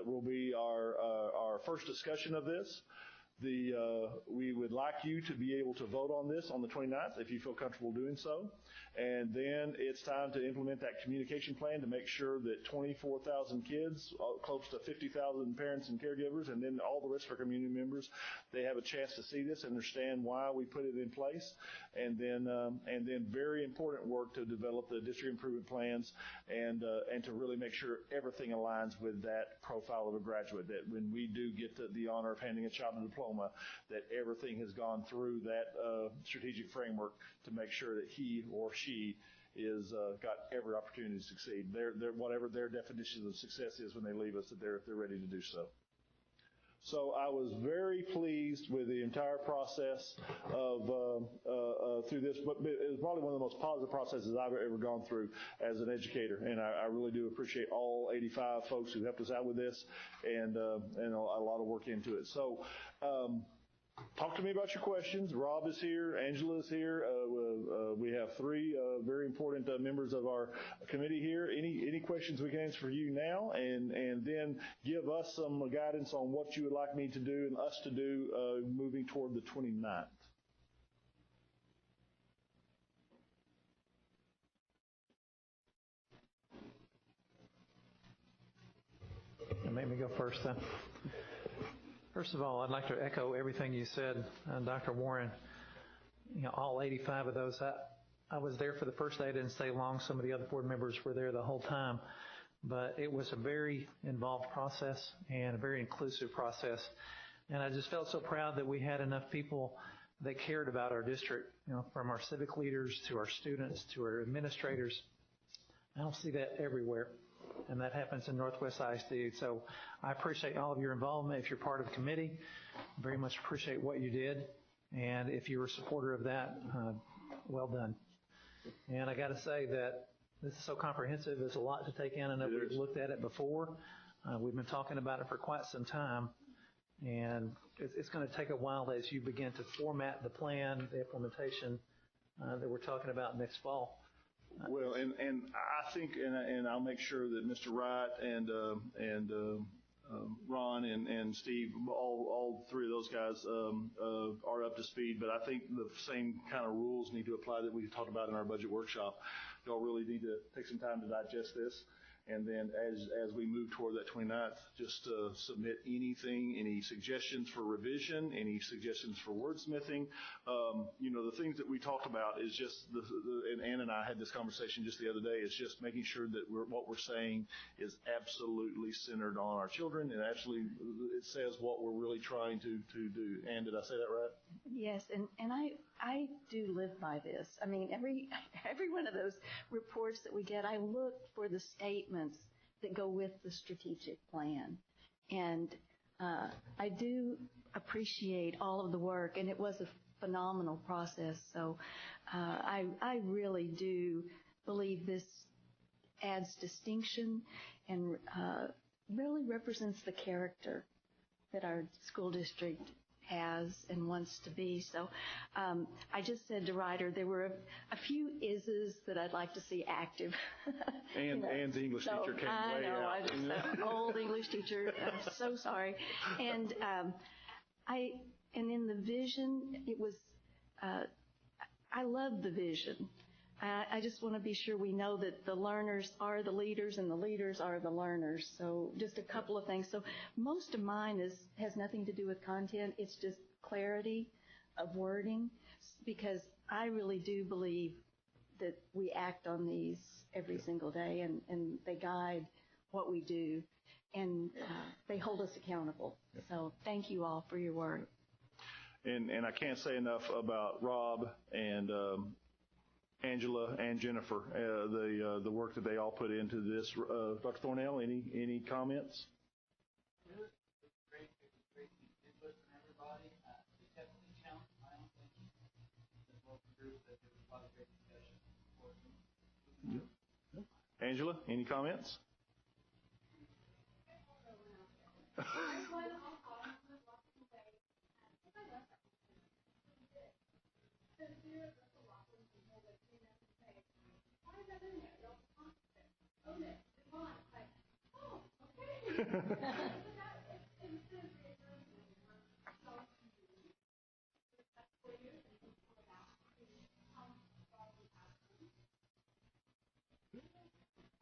will be our first discussion of this. We would like you to be able to vote on this on the 29th if you feel comfortable doing so. And then it's time to implement that communication plan to make sure that 24,000 kids, close to 50,000 parents and caregivers, and then all the rest of our community members, they have a chance to see this, understand why we put it in place, and then very important work to develop the district improvement plans and to really make sure everything aligns with that profile of a graduate, that when we do get the honor of handing a child a diploma, that everything has gone through that strategic framework to make sure that he or she is got every opportunity to succeed. Whatever their definition of success is when they leave us, that they're ready to do so. So I was very pleased with the entire process of through this, but it was probably one of the most positive processes I've ever gone through as an educator, and I really do appreciate all 85 folks who helped us out with this, and a lot of work into it. So talk to me about your questions. Rob is here. Angela is here. We have three very important members of our committee here. Any questions we can answer for you now, and then give us some guidance on what you would like me to do and us to do moving toward the 29th. Make me go first then. First of all, I'd like to echo everything you said, Dr. Warren. All 85 of those. I was there for the first day. I didn't stay long. Some of the other board members were there the whole time. But it was a very involved process and a very inclusive process. And I just felt so proud that we had enough people that cared about our district, from our civic leaders to our students to our administrators. I don't see that everywhere. And that happens in Northwest ISD. So I appreciate all of your involvement. If you're part of the committee, very much appreciate what you did. And if you were a supporter of that, well done. And I got to say that this is so comprehensive. There's a lot to take in. I know we've looked at it before. We've been talking about it for quite some time. And it's going to take a while as you begin to format the plan, the implementation that we're talking about next fall. Well, and I think, and I'll make sure that Mr. Wright and Ron and Steve, all three of those guys are up to speed. But I think the same kind of rules need to apply that we talked about in our budget workshop. Y'all really need to take some time to digest this. And then as we move toward that 29th, just submit any suggestions for revision, any suggestions for wordsmithing. The things that we talked about is just, and Ann and I had this conversation just the other day, is just making sure that what we're saying is absolutely centered on our children, and actually it says what we're really trying to do. Ann, did I say that right? Yes, and I do live by this. I mean, every one of those reports that we get, I look for the statements that go with the strategic plan. And I do appreciate all of the work, and it was a phenomenal process. So I really do believe this adds distinction and really represents the character that our school district has and wants to be. So I just said to Ryder, there were a few is's that I'd like to see active. And the English teacher came way out. I know, I'm an old English teacher. I'm so sorry. And and in the vision, it was, I love the vision. I just want to be sure we know that the learners are the leaders and the leaders are the learners. So just a couple of things. So most of mine has nothing to do with content. It's just clarity of wording, because I really do believe that we act on these every single day, and they guide what we do, and they hold us accountable. So thank you all for your work. And I can't say enough about Rob and Angela and Jennifer, the work that they all put into this. Dr. Thornell, any comments? It was great input from everybody. It definitely challenged my own thinking. As well as the group, that there was a lot of great discussion. Angela, any comments?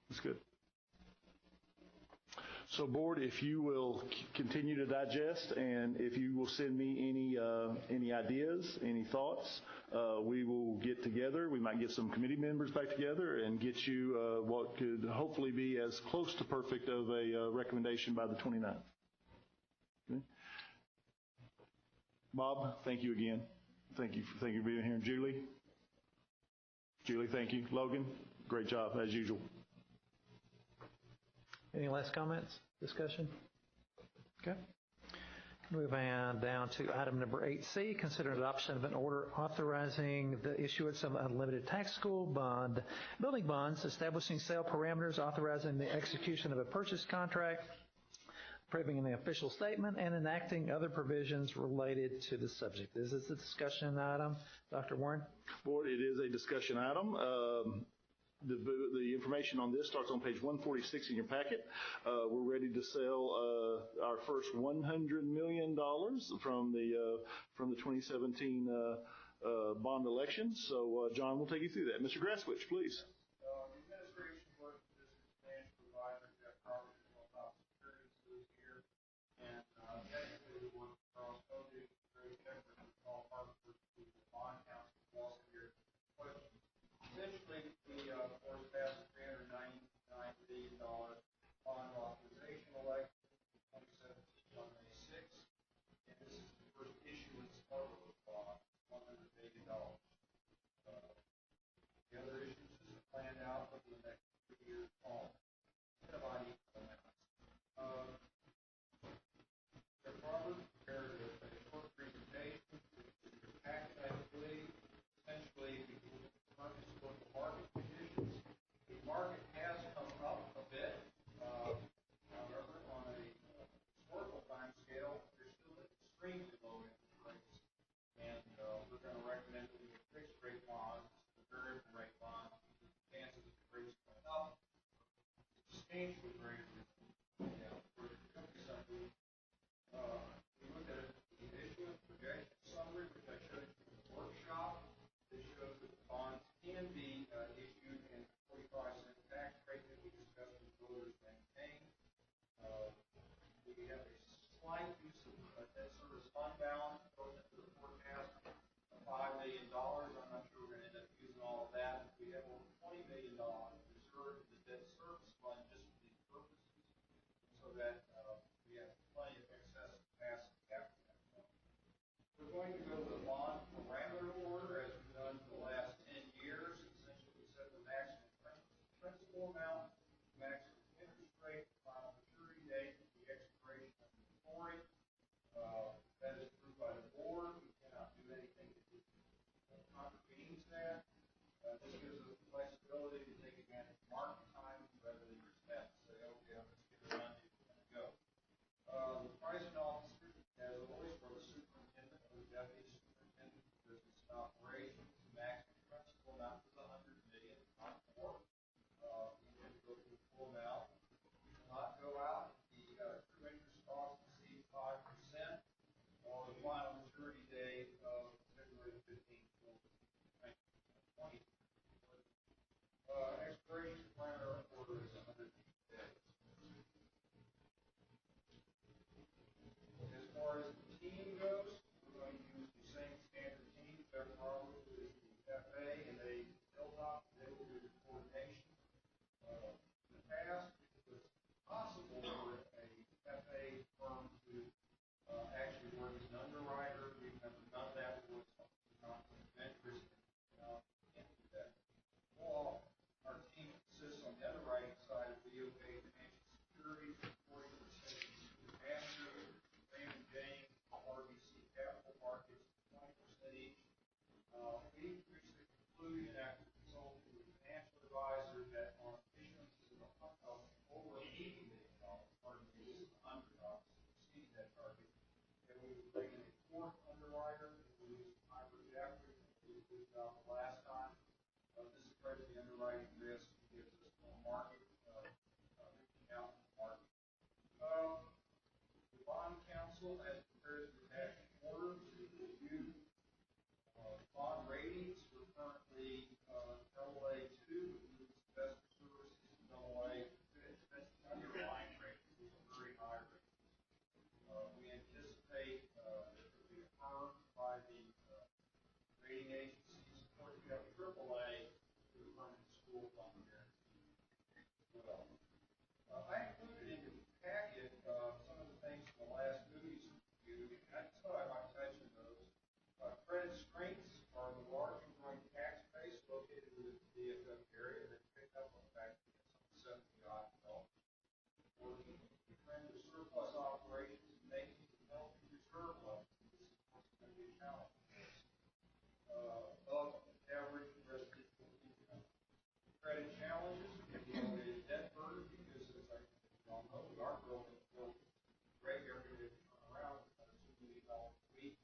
That's good. So, board, if you will continue to digest, and if you will send me any ideas, any thoughts, we will get together. We might get some committee members back together and get you what could hopefully be as close to perfect of a recommendation by the 29th. Okay. Bob, thank you again. Thank you for being here. Julie, thank you. Logan, great job as usual. Any last comments, discussion? Okay. Moving on down to item number 8C, consider adoption of an order authorizing the issuance of unlimited tax school bond, building bonds, establishing sale parameters, authorizing the execution of a purchase contract, approving the official statement, and enacting other provisions related to the subject. Is this a discussion item, Dr. Warren? Board, it is a discussion item. The information on this starts on page 146 in your packet. We're ready to sell our first $100 million from the 2017 bond election. So John will take you through that. Mr. Graswich, please. The administration worked with this financial provider, Jeff Roberts, on top securities this year, and technically we worked across COVID, very technical, all Hartford, the bond council, all here. Essentially, we forced past a $399 billion bond authorization election in 2017 on May 6th, and this is the first issuance of a bond, $100 billion. The other issues are planned out over the next 3 years, all about equal amounts. Jeff Roberts prepared a short presentation, which is your packet, I believe. Essentially, historical market conditions. The market has come up a bit. However, on a historical time scale, they're still at extremely low interest rates. And we're going to recommend that we get fixed rate bonds, the variable rate bonds, because the chances of the rates going up substantially greater than we look at the issuance projection summary, which I showed you in the workshop. This shows that the bonds can be issued in 45-cent tax rate that we discussed with voters maintain. We have a slight use of debt service fund balance built into the forecast of $5 million. I'm not sure we're going to end up using all of that. We have over $20 million reserved in the debt service fund just for these purposes, so that we have plenty of excess capacity after that. We're going to go to the bond parameter order as we've done for the last 10 years. Essentially, we set the maximum principal amount, maximum interest rate, final maturity date, and the expiration of the authority. That is approved by the board. We cannot do anything that contravenes that. This gives us the flexibility to take advantage of market time rather than just have to say, okay, let's get it done, we're going to go. The pricing officer, as always, for the superintendent or the deputy superintendent of business and operations, the maximum principal amount is $100 million, not more. We can go to the full amount. We will not go out. The true interest cost exceeds 5% on the final maturity date of February 15th, 2020. Expiration parameter order is 100 days. As far as the team goes, we're going to use the same standard team. Jeff Roberts is the FA, and they built up, they will do the coordination. In the past, it was possible for a FA firm to actually work as an underwriter. We've never done that. It was conflict of interest. Can't do that. Well, our team consists on the underwriting side of BOK Financial Securities, 40% Master, Raymond James, RBC Capital Markets, 20% each. We reached the conclusion after consulting with a financial advisor that on issuances of over $80 million, pardon me, this is $100, exceeding that target, that we would bring in a fourth underwriter. We used Hybrid Jeffrey, who did a good job the last time. This spreads the underwriting risk, gives us more market, reaching out to the market. council has prepared the national order to review bond ratings. We're currently AA2, which is investor services, AA. That's the underlying rating. These are very high ratings. We anticipate that it will be affirmed by the rating agencies. Of course, we have AAA to affirm the school fund guarantee as well. I included in your packet some of the things from the last Moody's review, and I just thought I might touch on those. Credit strengths are the large and growing tax base located within the DFW area that picked up on the fact that some 70-odd developers working. The trend of surplus operations and making healthy reserve levels. This is going to be a challenge for us. Above average residential income. Credit challenges can be elevated debt burden because, as I all know, we are building great area to turn around at $2 million a week.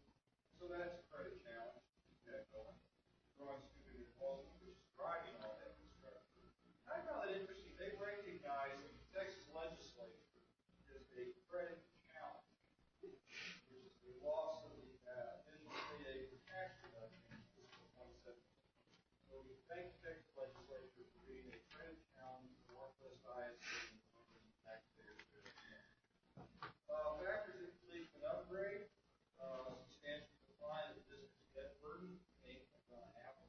So that's a credit challenge to keep that going. Growing student enrollment, which is driving all that construction. I found it interesting. They recognize that the Texas legislature is a credit challenge, which is the loss of the additional state aid for tax reduction in fiscal 2017. So we thank the Texas legislature for being a credit challenge for Northwest ISD and taxpayers there. Factors that lead to an upgrade, substantial decline in district's debt burden, ain't gonna happen.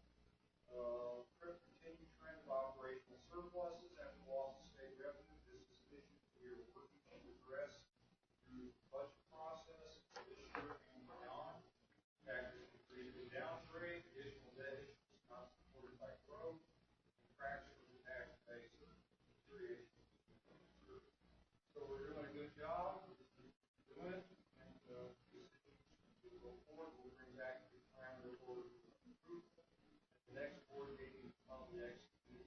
Continued trend of operational surpluses after loss of state revenue. This is an issue that we are working to address through the budget process for this year and beyond. Factors that lead to downgrade, additional debt issues not supported by growth, and fracture of the tax base or deterioration. So we're doing a good job. We're doing it, and we'll go forward. We'll bring back the parameter order improvement at the next board meeting on the next meeting.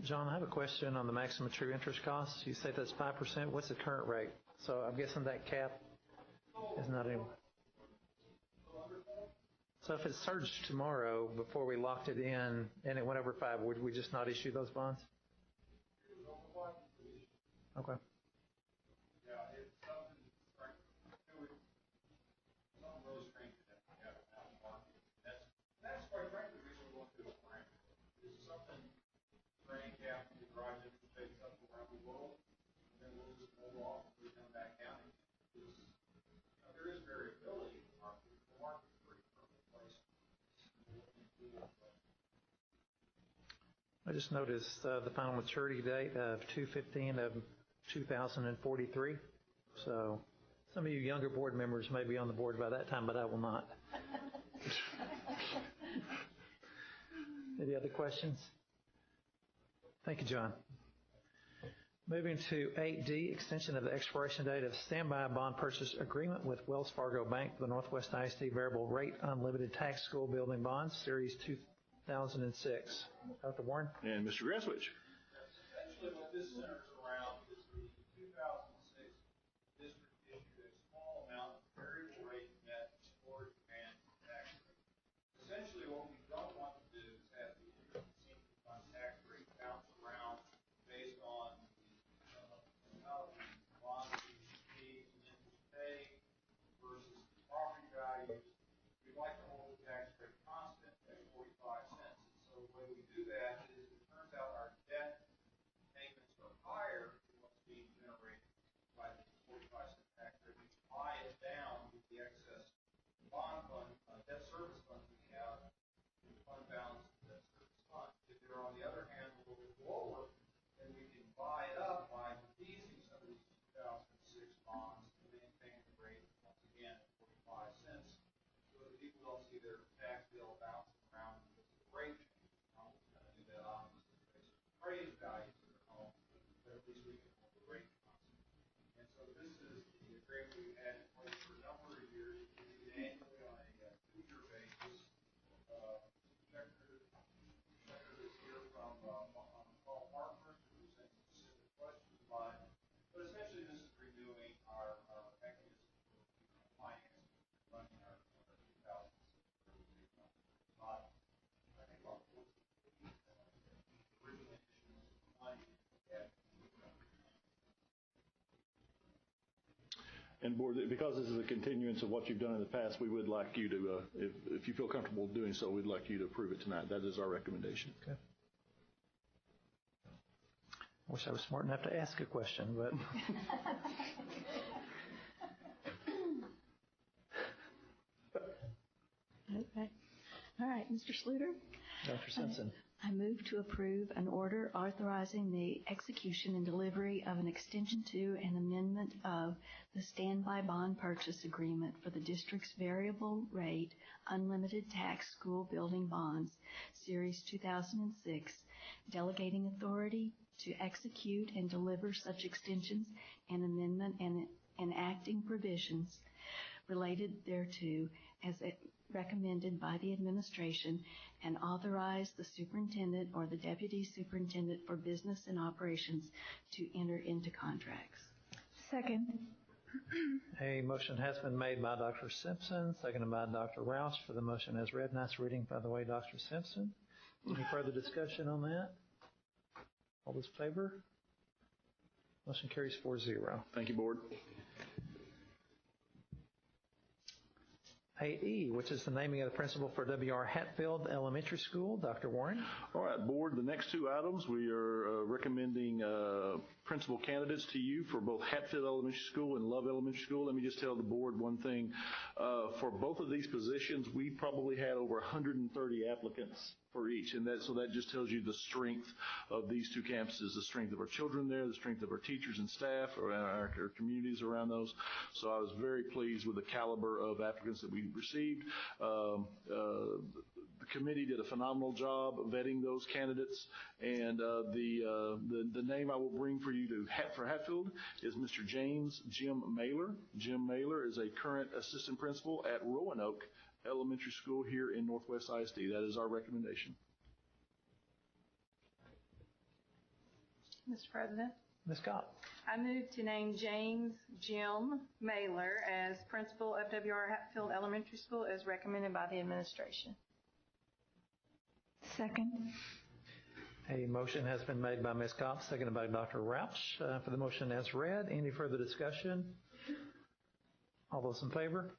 John, I have a question on the maximum true interest costs. You say that's 5%. What's the current rate? So I'm guessing that cap is not any. So if it surged tomorrow before we locked it in and it went over 5, would we just not issue those bonds? Okay. Yeah, it's something really strange that we have out in the market. That's quite frankly the reason we want to do a plan. This is something training cap that drives interest rates up around the world, and then we'll just hold off and we come back down. There is variability in the market. The market's pretty perfect place. I just noticed the final maturity date of 2/15 of 2043. So some of you younger board members may be on the board by that time, but I will not. Any other questions? Thank you, John. Moving to 8D, extension of the expiration date of standby bond purchase agreement with Wells Fargo Bank for the Northwest ISD Variable Rate Unlimited Tax School Building Bonds, Series 2006. Dr. Warren? And Mr. Granswich. Essentially what this centers around is the 2006 district issued a small amount of variable rate net storage and tax rate. Essentially what we don't want to do is have the interest on tax rate bounce around based on how the bonds fees and interest paid versus the property values. We'd like to hold the tax rate constant at 45 cents. And so the way we do that is it turns out our debt payments are higher And board, because this is a continuance of what you've done in the past, we would like you to, if you feel comfortable doing so, we'd like you to approve it tonight. That is our recommendation. Okay. I wish I was smart enough to ask a question, but. Okay. All right, Mr. Schluter. Dr. Simpson. I move to approve an order authorizing the execution and delivery of an extension to and amendment of the standby bond purchase agreement for the district's variable rate unlimited tax school building bonds, Series 2006, delegating authority to execute and deliver such extensions and amendment and enacting provisions related thereto as recommended by the administration, and authorize the superintendent or the deputy superintendent for business and operations to enter into contracts. Second. A motion has been made by Dr. Simpson, seconded by Dr. Roush for the motion as read. Nice reading, by the way, Dr. Simpson. Any further discussion on that? All those in favor? Motion carries 4-0. Thank you, board. 8E, which is the naming of the principal for W.R. Hatfield Elementary School. Dr. Warren. All right, board, the next two items, we are recommending principal candidates to you for both Hatfield Elementary School and Love Elementary School. Let me just tell the board one thing. For both of these positions, we probably had over 130 applicants for each, and so that just tells you the strength of these two campuses, the strength of our children there, the strength of our teachers and staff, or our communities around those. So I was very pleased with the caliber of applicants that we received. The committee did a phenomenal job vetting those candidates, and the name I will bring for you for Hatfield is Mr. Jim Mailer. Jim Mailer is a current assistant principal at Roanoke Elementary School here in Northwest ISD. That is our recommendation. Mr. President, Ms. Kopp. I move to name Jim Mailer as principal of W.R. Hatfield Elementary School as recommended by the administration. Second. A motion has been made by Ms. Kopp, seconded by Dr. Roush for the motion as read. Any further discussion? All those in favor?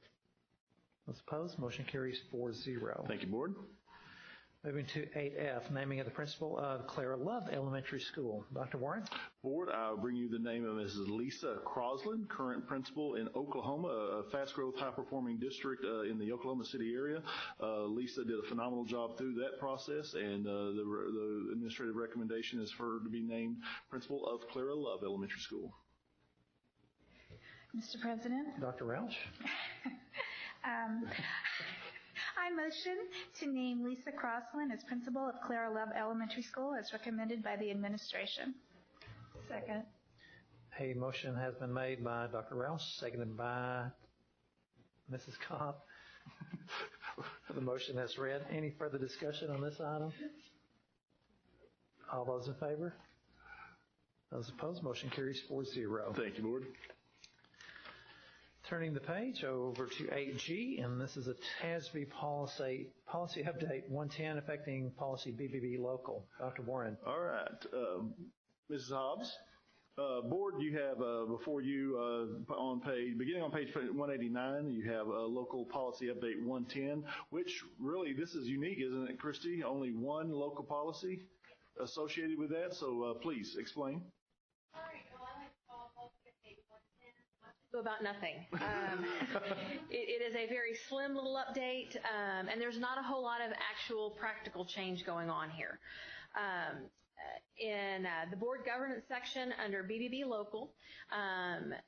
Those opposed? Motion carries 4-0. Thank you, board. Moving to 8F, naming of the principal of Clara Love Elementary School. Dr. Warren. Board, I'll bring you the name of Mrs. Lisa Crosland, current principal in Oklahoma, a fast-growth, high-performing district in the Oklahoma City area. Lisa did a phenomenal job through that process, and the administrative recommendation is for her to be named principal of Clara Love Elementary School. Mr. President. Dr. Roush. I motion to name Lisa Crosland as principal of Clara Love Elementary School as recommended by the administration. Second. A motion has been made by Dr. Roush, seconded by Mrs. Kopp. The motion has read. Any further discussion on this item? All those in favor? Those opposed? Motion carries 4-0. Thank you, board. Turning the page over to 8G, and this is a TASB policy update 110 affecting policy BBB local. Dr. Warren. All right. Mrs. Hobbs, board, you have before you beginning on page 189, you have a local policy update 110, which really, this is unique, isn't it, Christy? Only one local policy associated with that, so please explain. About nothing. It is a very slim little update, and there's not a whole lot of actual practical change going on here. In the board governance section under BBB local,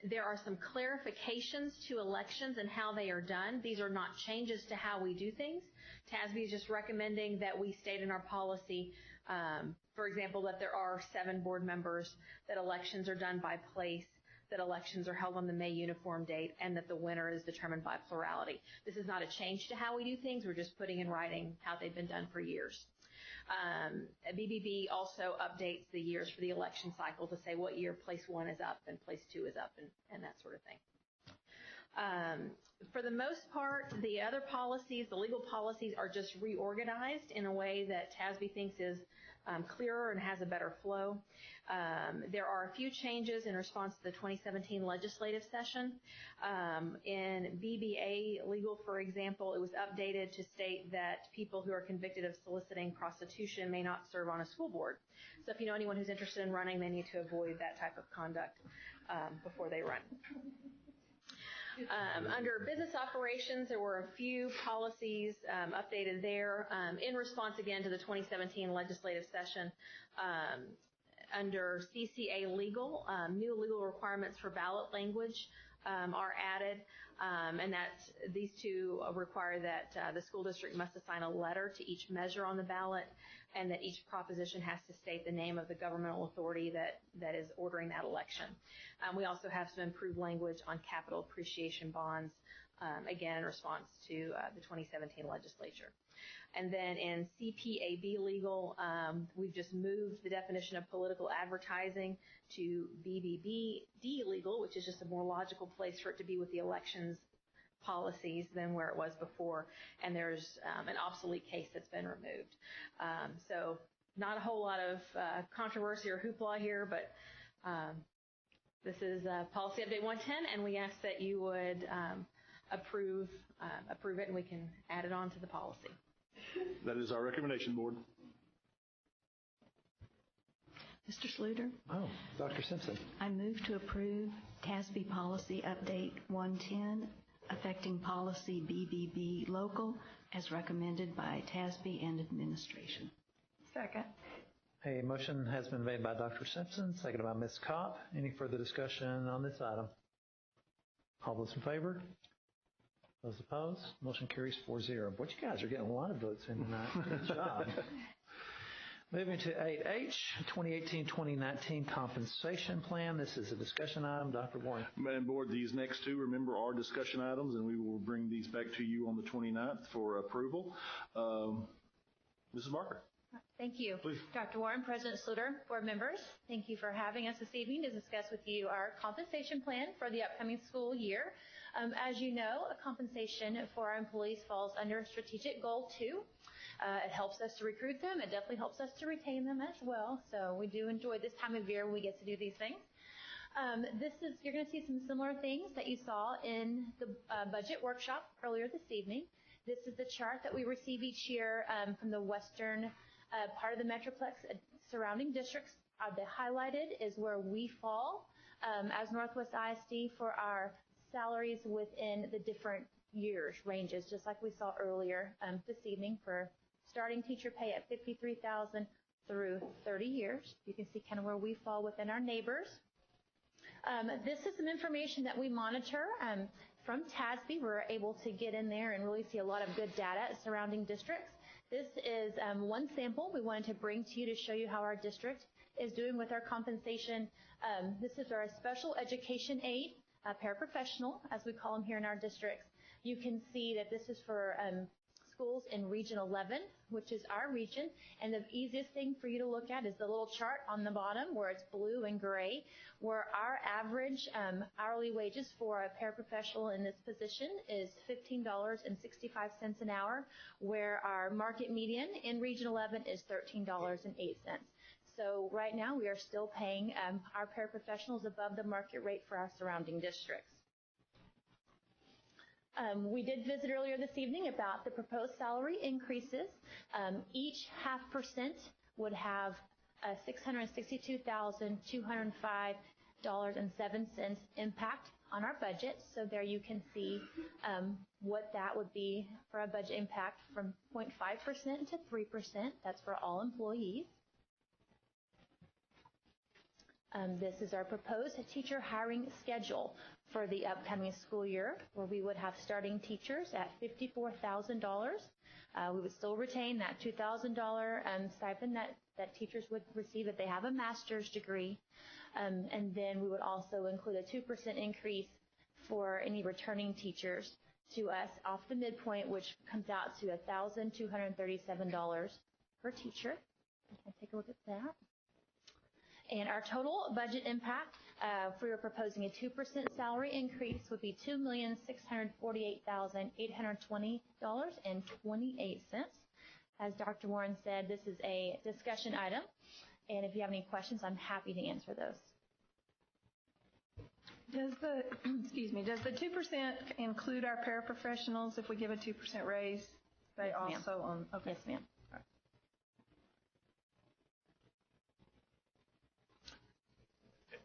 there are some clarifications to elections and how they are done. These are not changes to how we do things. TASB is just recommending that we state in our policy, for example, that there are 7 board members, that elections are done by place, that elections are held on the May uniform date, and that the winner is determined by plurality. This is not a change to how we do things. We're just putting in writing how they've been done for years. BBB also updates the years for the election cycle to say what year place 1 is up and place 2 is up and that sort of thing. For the most part, the other policies, the legal policies, are just reorganized in a way that TASB thinks is clearer and has a better flow. There are a few changes in response to the 2017 legislative session. In BBA legal, for example, it was updated to state that people who are convicted of soliciting prostitution may not serve on a school board. So if you know anyone who's interested in running, they need to avoid that type of conduct before they run. Under business operations, there were a few policies updated there in response again to the 2017 legislative session. Under CCA legal, new legal requirements for ballot language are added, and these two require that the school district must assign a letter to each measure on the ballot, and that each proposition has to state the name of the governmental authority that is ordering that election. We also have some improved language on capital appreciation bonds, again in response to the 2017 legislature. And then in CPAB legal, we've just moved the definition of political advertising to BBBD legal, which is just a more logical place for it to be with the elections policies than where it was before, and there's an obsolete case that's been removed. So not a whole lot of controversy or hoopla here, but this is Policy Update 110, and we ask that you would approve it, and we can add it on to the policy. That is our recommendation, Board. Mr. Schluter? Oh, Dr. Simpson. I move to approve TASB Policy Update 110, affecting policy BBB local, as recommended by TASB and administration. Second. A motion has been made by Dr. Simpson, seconded by Ms. Kopp. Any further discussion on this item? All those in favor? Those opposed? Motion carries 4-0. Boy, you guys are getting a lot of votes in tonight. Good job. Moving to 8H, 2018-2019 compensation plan. This is a discussion item. Dr. Warren. Madam Board, these next two, remember, are discussion items, and we will bring these back to you on the 29th for approval. Mrs. Barker. Thank you. Please. Dr. Warren, President Schluter, board members, thank you for having us this evening to discuss with you our compensation plan for the upcoming school year. As you know, compensation for our employees falls under Strategic Goal 2. It helps us to recruit them. It definitely helps us to retain them as well. So we do enjoy this time of year when we get to do these things. You're going to see some similar things that you saw in the budget workshop earlier this evening. This is the chart that we receive each year from the western part of the Metroplex surrounding districts. The highlighted is where we fall as Northwest ISD for our salaries within the different years ranges, just like we saw earlier this evening for starting teacher pay at $53,000 through 30 years. You can see kind of where we fall within our neighbors. This is some information that we monitor from TASB. We're able to get in there and really see a lot of good data surrounding districts. This is one sample we wanted to bring to you to show you how our district is doing with our compensation. This is our special education aide, paraprofessional, as we call them here in our districts. You can see that this is for schools in Region 11, which is our region. And the easiest thing for you to look at is the little chart on the bottom where it's blue and gray, where our average hourly wages for a paraprofessional in this position is $15.65 an hour, where our market median in Region 11 is $13.08. So right now we are still paying our paraprofessionals above the market rate for our surrounding districts. We did visit earlier this evening about the proposed salary increases. Each 0.5% would have a $662,205.07 impact on our budget. So there you can see what that would be for a budget impact from 0.5% to 3%. That's for all employees. This is our proposed teacher hiring schedule for the upcoming school year, where we would have starting teachers at $54,000. We would still retain that $2,000 stipend that teachers would receive if they have a master's degree. And then we would also include a 2% increase for any returning teachers to us off the midpoint, which comes out to $1,237 per teacher. Take a look at that. And our total budget impact, if we were proposing a 2% salary increase, would be $2,648,820.28. As Dr. Warren said, this is a discussion item, and if you have any questions, I'm happy to answer those. Does the, does the 2% include our paraprofessionals if we give a 2% raise? They Yes, ma'am. also on, okay. Yes, ma'am.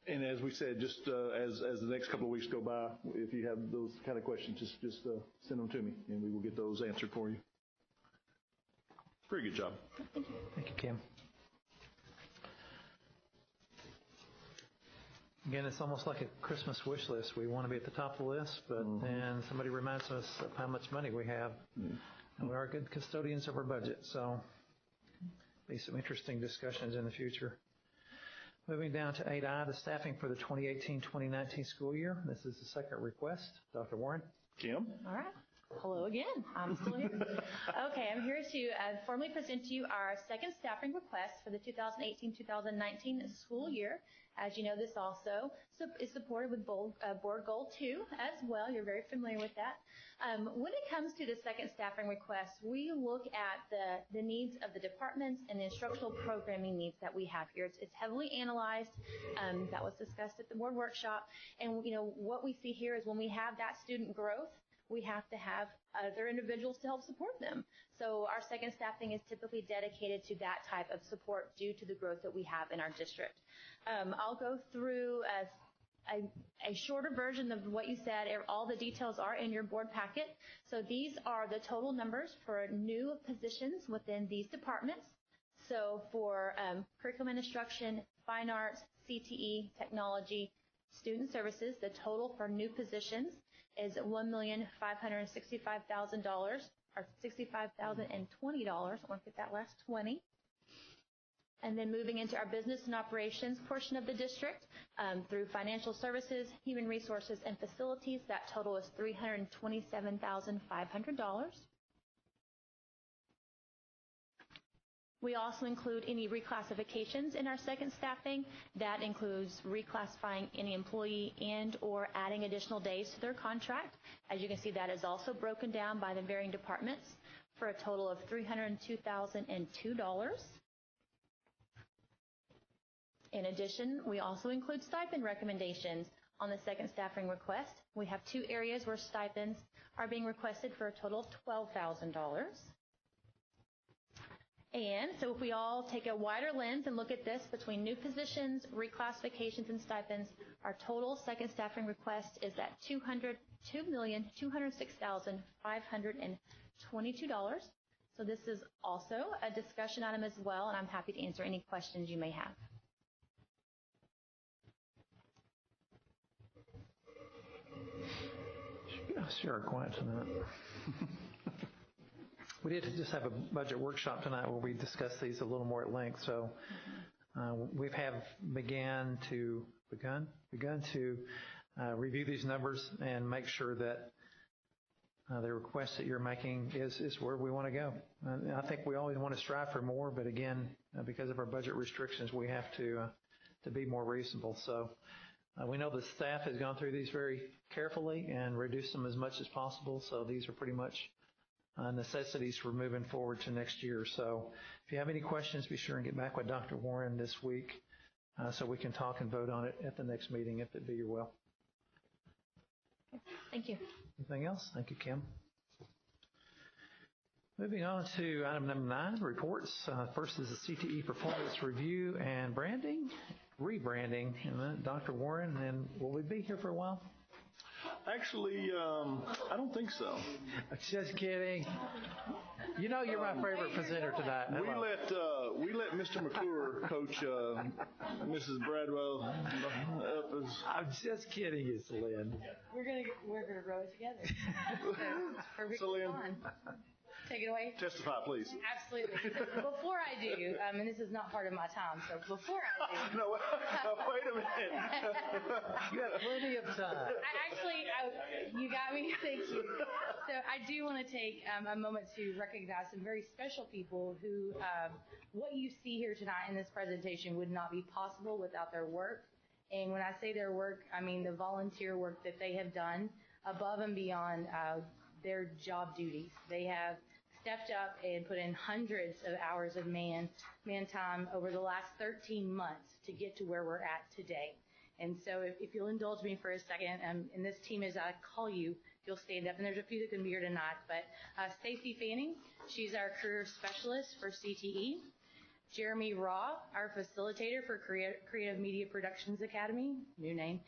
And as we said, just as the next couple of weeks go by, if you have those kind of questions, just send them to me, and we will get those answered for you. Very good job. Thank you, Kim. Again, it's almost like a Christmas wish list. We want to be at the top of the list, but then somebody reminds us of how much money we have. And we are good custodians of our budget, so be some interesting discussions in the future. Moving down to 8I, the staffing for the 2018-2019 school year. This is the second request. Dr. Warren. Kim. All right. Hello again. I'm still here. Okay, I'm here to formally present to you our second staffing request for the 2018-2019 school year. As you know, this also is supported with Board Goal 2 as well. You're very familiar with that. When it comes to the second staffing request, we look at the needs of the departments and the instructional programming needs that we have here. It's heavily analyzed. That was discussed at the board workshop. And what we see here is when we have that student growth, we have to have other individuals to help support them. So our second staffing is typically dedicated to that type of support due to the growth that we have in our district. I'll go through a shorter version of what you said. All the details are in your board packet. So these are the total numbers for new positions within these departments. So for curriculum and instruction, fine arts, CTE, technology, student services, the total for new positions is $1,565,000 or $65,020. I want to get that last 20. And then moving into our business and operations portion of the district, through financial services, human resources, and facilities, that total is $327,500. We also include any reclassifications in our second staffing. That includes reclassifying any employee and or adding additional days to their contract. As you can see, that is also broken down by the varying departments for a total of $302,002. In addition, we also include stipend recommendations on the second staffing request. We have two areas where stipends are being requested for a total of $12,000. And so if we all take a wider lens and look at this between new positions, reclassifications, and stipends, our total second staffing request is at $202,206,522. So this is also a discussion item as well, and I'm happy to answer any questions you may have. Sure, quiet tonight. We did just have a budget workshop tonight where we discussed these a little more at length. So we have begun to review these numbers and make sure that the request that you're making is where we want to go. I think we always want to strive for more, but again, because of our budget restrictions, we have to be more reasonable. So we know the staff has gone through these very carefully and reduced them as much as possible. So these are pretty much necessities for moving forward to next year. So if you have any questions, be sure and get back with Dr. Warren this week so we can talk and vote on it at the next meeting if it be your will. Thank you. Anything else? Thank you, Kim. Moving on to item number 9, reports. First is the CTE performance review and rebranding. And then Dr. Warren, and will we be here for a while? Actually, I don't think so. Just kidding. You know you're my favorite presenter tonight. We let Mr. McClure coach Mrs. Bradwell up as. I'm just kidding, it's Lynn. We're gonna row it together. Perfect. So Lynn, Take it away? Testify, please. Absolutely. Before I do, and this is not part of my time, so before I do. No, wait a minute. You have plenty of time. You got me. Thank you. So I do want to take a moment to recognize some very special people who, what you see here tonight in this presentation would not be possible without their work. And when I say their work, I mean the volunteer work that they have done above and beyond their job duties. They have stepped up and put in hundreds of hours of man time over the last 13 months to get to where we're at today. And so if you'll indulge me for a second, and this team, as I call you, you'll stand up, and there's a few that can be here tonight, but Stacy Fanning, she's our career specialist for CTE. Jeremy Raw, our facilitator for Creative Media Productions Academy, new name.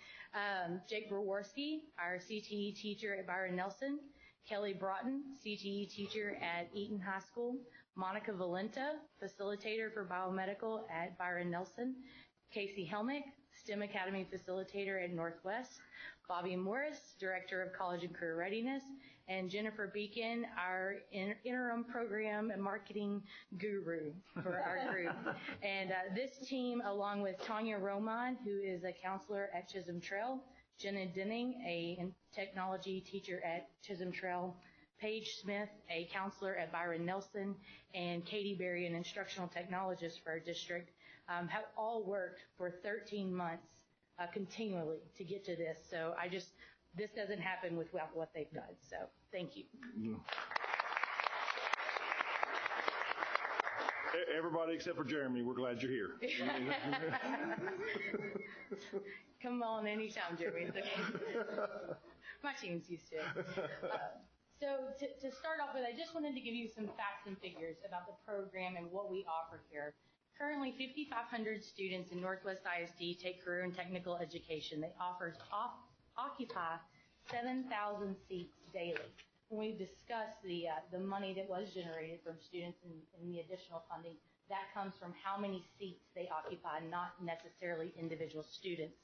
Jake Braworski, our CTE teacher at Byron Nelson. Kelly Broughton, CTE teacher at Eaton High School. Monica Valenta, facilitator for biomedical at Byron Nelson. Casey Helmick, STEM Academy facilitator at Northwest. Bobby Morris, director of college and career readiness. And Jennifer Beacon, our interim program and marketing guru for our group. And this team, along with Tanya Roman, who is a counselor at Chisholm Trail, Jenna Denning, a technology teacher at Chisholm Trail, Paige Smith, a counselor at Byron Nelson, and Katie Berry, an instructional technologist for our district, have all worked for 13 months continually to get to this. So this doesn't happen without what they've done. So thank you. Everybody except for Jeremy, we're glad you're here. Come on anytime, Jeremy. It's okay. My team's used to it. So to start off with, I just wanted to give you some facts and figures about the program and what we offer here. Currently, 5,500 students in Northwest ISD take career and technical education. They occupy 7,000 seats daily. When we discussed the money that was generated from students and the additional funding, that comes from how many seats they occupy, not necessarily individual students.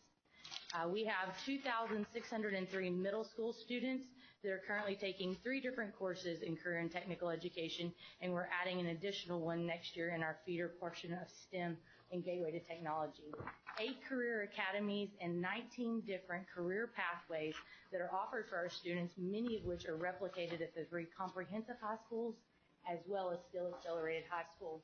We have 2,603 middle school students that are currently taking 3 different courses in career and technical education, and we're adding an additional one next year in our feeder portion of STEM and Gateway to Technology. 8 career academies and 19 different career pathways that are offered for our students, many of which are replicated at the 3 comprehensive high schools as well as Skill Accelerated High School.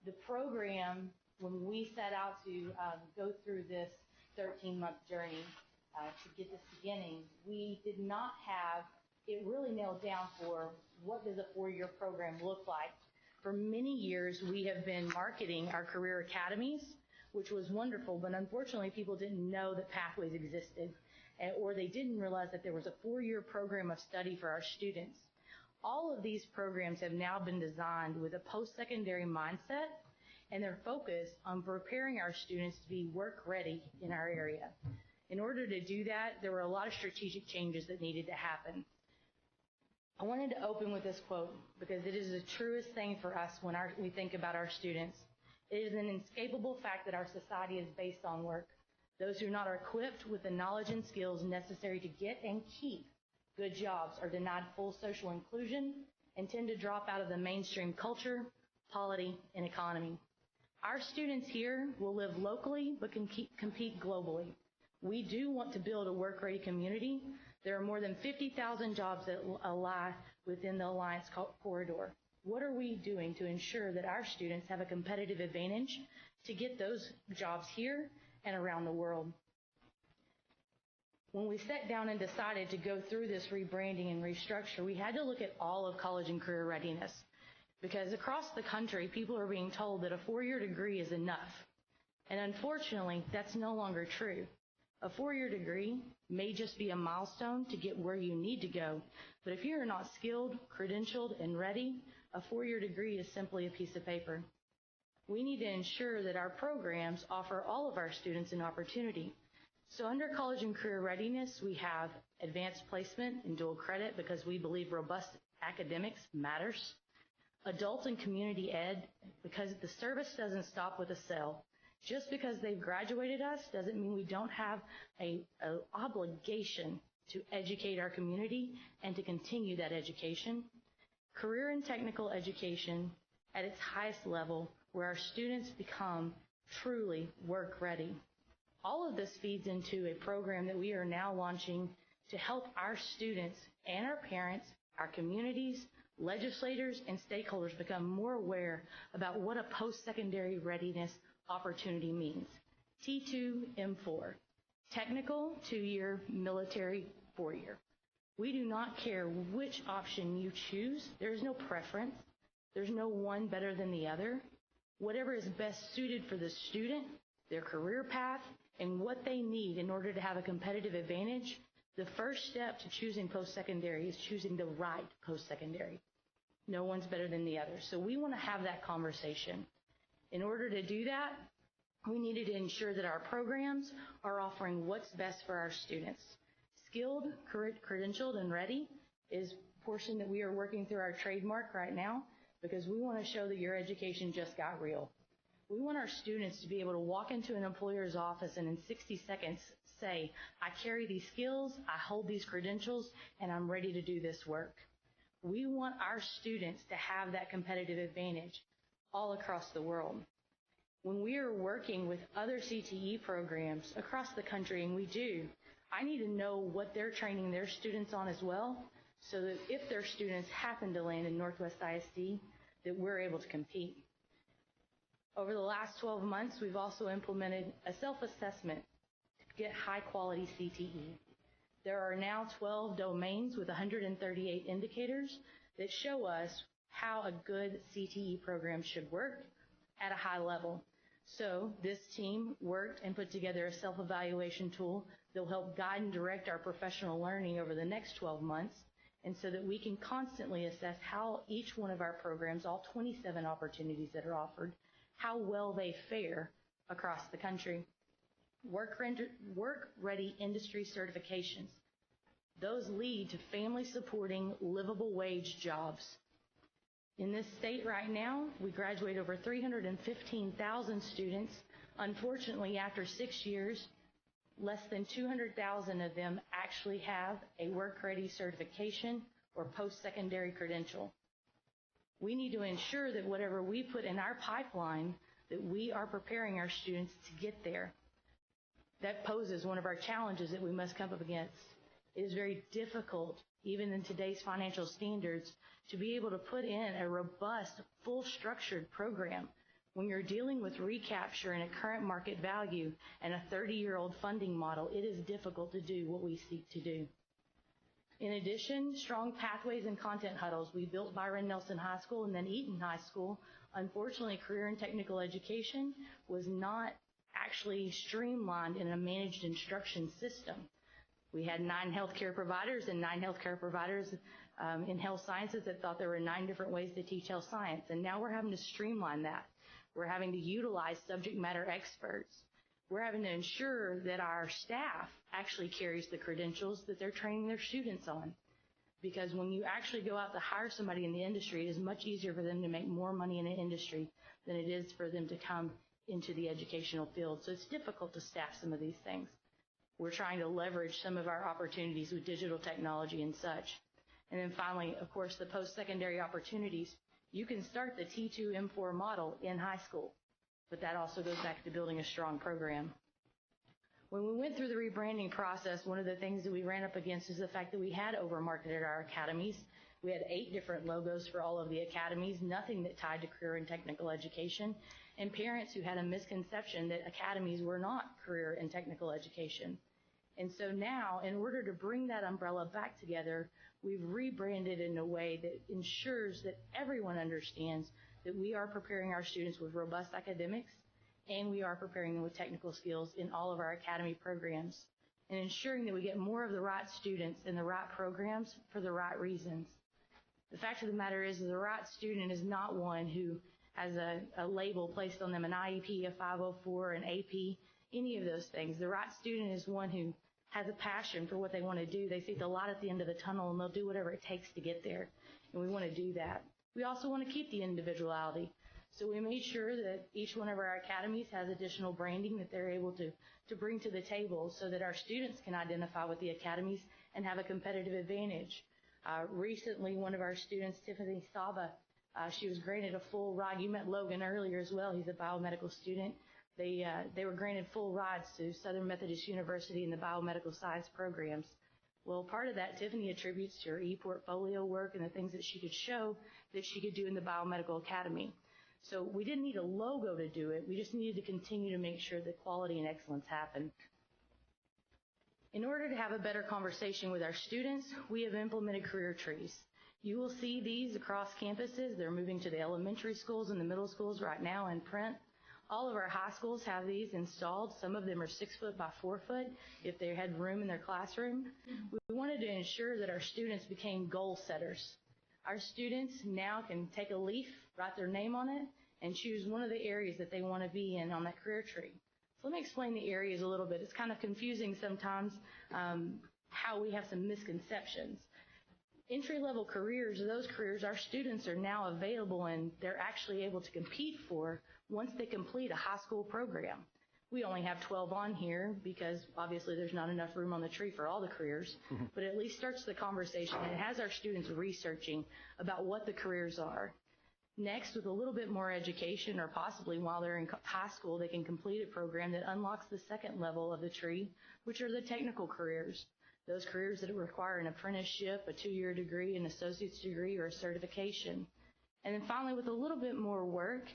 The program, when we set out to go through this 13-month journey to get this beginning, we did not have it really nailed down for what does a 4-year program look like. For many years, we have been marketing our career academies, which was wonderful, but unfortunately, people didn't know that pathways existed, or they didn't realize that there was a 4-year program of study for our students. All of these programs have now been designed with a post-secondary mindset, and they're focused on preparing our students to be work-ready in our area. In order to do that, there were a lot of strategic changes that needed to happen. I wanted to open with this quote because it is the truest thing for us when we think about our students. It is an inescapable fact that our society is based on work. Those who are not equipped with the knowledge and skills necessary to get and keep good jobs are denied full social inclusion and tend to drop out of the mainstream culture, polity, and economy. Our students here will live locally but can compete globally. We do want to build a work-ready community. There are more than 50,000 jobs that lie within the Alliance corridor. What are we doing to ensure that our students have a competitive advantage to get those jobs here and around the world? When we sat down and decided to go through this rebranding and restructure, we had to look at all of college and career readiness. Because across the country, people are being told that a 4-year degree is enough. And unfortunately, that's no longer true. A 4-year degree may just be a milestone to get where you need to go. But if you're not skilled, credentialed, and ready, a 4-year degree is simply a piece of paper. We need to ensure that our programs offer all of our students an opportunity. So under college and career readiness, we have advanced placement and dual credit because we believe robust academics matters. Adult and community ed, because the service doesn't stop with a cell. Just because they've graduated us doesn't mean we don't have an obligation to educate our community and to continue that education. career and technical education at its highest level where our students become truly work ready. All of this feeds into a program that we are now launching to help our students and our parents, our communities, legislators, and stakeholders become more aware about what a post-secondary readiness opportunity means. T2M4, technical 2-year, military 4-year. We do not care which option you choose. There is no preference. There's no one better than the other. Whatever is best suited for the student, their career path, and what they need in order to have a competitive advantage, the first step to choosing post-secondary is choosing the right post-secondary. No one's better than the other. So we want to have that conversation. In order to do that, we needed to ensure that our programs are offering what's best for our students. Skilled, credentialed, and ready is a portion that we are working through our trademark right now because we want to show that your education just got real. We want our students to be able to walk into an employer's office and in 60 seconds say, I carry these skills, I hold these credentials, and I'm ready to do this work. We want our students to have that competitive advantage all across the world. When we are working with other CTE programs across the country, and we do, I need to know what they're training their students on as well, so that if their students happen to land in Northwest ISD, that we're able to compete. Over the last 12 months, we've also implemented a self-assessment to get high-quality CTE. There are now 12 domains with 138 indicators that show us how a good CTE program should work at a high level. So this team worked and put together a self-evaluation tool that will help guide and direct our professional learning over the next 12 months, and so that we can constantly assess how each one of our programs, all 27 opportunities that are offered, how well they fare across the country. Work-ready industry certifications. Those lead to family-supporting, livable wage jobs. In this state right now, we graduate over 315,000 students. Unfortunately, after 6 years, less than 200,000 of them actually have a work-ready certification or post-secondary credential. We need to ensure that whatever we put in our pipeline, that we are preparing our students to get there. That poses one of our challenges that we must come up against. It is very difficult, even in today's financial standards, to be able to put in a robust, full-structured program. When you're dealing with recapture and a current market value and a 30-year-old funding model, it is difficult to do what we seek to do. In addition, strong pathways and content huddles. We built Byron Nelson High School and then Eaton High School. Unfortunately, career and technical education was not actually streamlined in a managed instruction system. We had 9 healthcare providers and 9 healthcare providers in health sciences that thought there were 9 different ways to teach health science. And now we're having to streamline that. We're having to utilize subject matter experts. We're having to ensure that our staff actually carries the credentials that they're training their students on. Because when you actually go out to hire somebody in the industry, it is much easier for them to make more money in an industry than it is for them to come into the educational field. So it's difficult to staff some of these things. We're trying to leverage some of our opportunities with digital technology and such. And then finally, of course, the post-secondary opportunities. You can start the T2M4 model in high school, but that also goes back to building a strong program. When we went through the rebranding process, one of the things that we ran up against is the fact that we had over-marketed our academies. We had 8 different logos for all of the academies, nothing that tied to career and technical education, and parents who had a misconception that academies were not career and technical education. And so now, in order to bring that umbrella back together, we've rebranded in a way that ensures that everyone understands that we are preparing our students with robust academics, and we are preparing them with technical skills in all of our academy programs, and ensuring that we get more of the right students in the right programs for the right reasons. The fact of the matter is the right student is not one who has a label placed on them, an IEP, a 504, an AP, any of those things. The right student is one who has a passion for what they want to do. They see the light at the end of the tunnel, and they'll do whatever it takes to get there, and we want to do that. We also want to keep the individuality. So we made sure that each one of our academies has additional branding that they're able to bring to the table so that our students can identify with the academies and have a competitive advantage. Recently, one of our students, Tiffany Saba, she was granted a full ride. You met Logan earlier as well. He's a biomedical student. They were granted full rides to Southern Methodist University in the biomedical science programs. Well, part of that, Tiffany attributes to her e-portfolio work and the things that she could show that she could do in the Biomedical Academy. So we didn't need a logo to do it. We just needed to continue to make sure that quality and excellence happen. In order to have a better conversation with our students, we have implemented career trees. You will see these across campuses. They're moving to the elementary schools and the middle schools right now in print. All of our high schools have these installed. Some of them are 6 foot by 4 foot if they had room in their classroom. We wanted to ensure that our students became goal setters. Our students now can take a leaf, write their name on it, and choose one of the areas that they want to be in on that career tree. So let me explain the areas a little bit. It's kind of confusing sometimes how we have some misconceptions. Entry-level careers are those careers our students are now available and they're actually able to compete for once they complete a high school program. We only have 12 on here because obviously there's not enough room on the tree for all the careers, but it at least starts the conversation and it has our students researching about what the careers are. Next, with a little bit more education, or possibly while they're in high school, they can complete a program that unlocks the second level of the tree, which are the technical careers. Those careers that require an apprenticeship, a 2-year degree, an associate's degree, or a certification. And then finally, with a little bit more work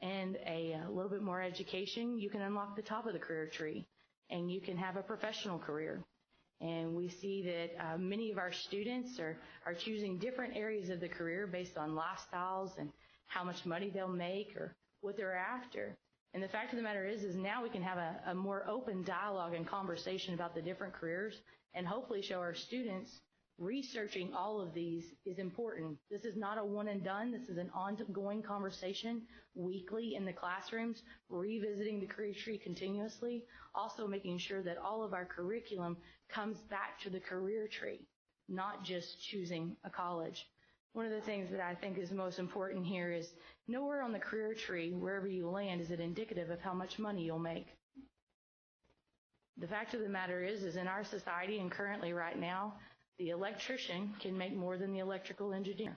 and a little bit more education, you can unlock the top of the career tree, and you can have a professional career. And we see that many of our students are choosing different areas of the career based on lifestyles and how much money they'll make or what they're after. And the fact of the matter is now we can have a more open dialogue and conversation about the different careers and hopefully show our students researching all of these is important. This is not a one and done. This is an ongoing conversation weekly in the classrooms, revisiting the career tree continuously, also making sure that all of our curriculum comes back to the career tree, not just choosing a college. One of the things that I think is most important here is nowhere on the career tree, wherever you land, is it indicative of how much money you'll make. The fact of the matter is in our society and currently right now, the electrician can make more than the electrical engineer.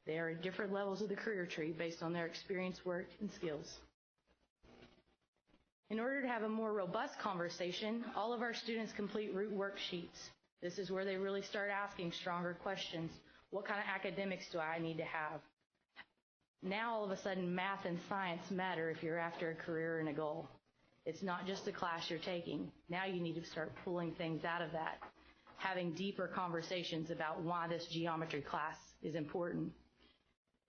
They are at different levels of the career tree based on their experience, work, and skills. In order to have a more robust conversation, all of our students complete root worksheets. This is where they really start asking stronger questions. What kind of academics do I need to have? Now all of a sudden math and science matter if you're after a career and a goal. It's not just a class you're taking. Now you need to start pulling things out of that, having deeper conversations about why this geometry class is important.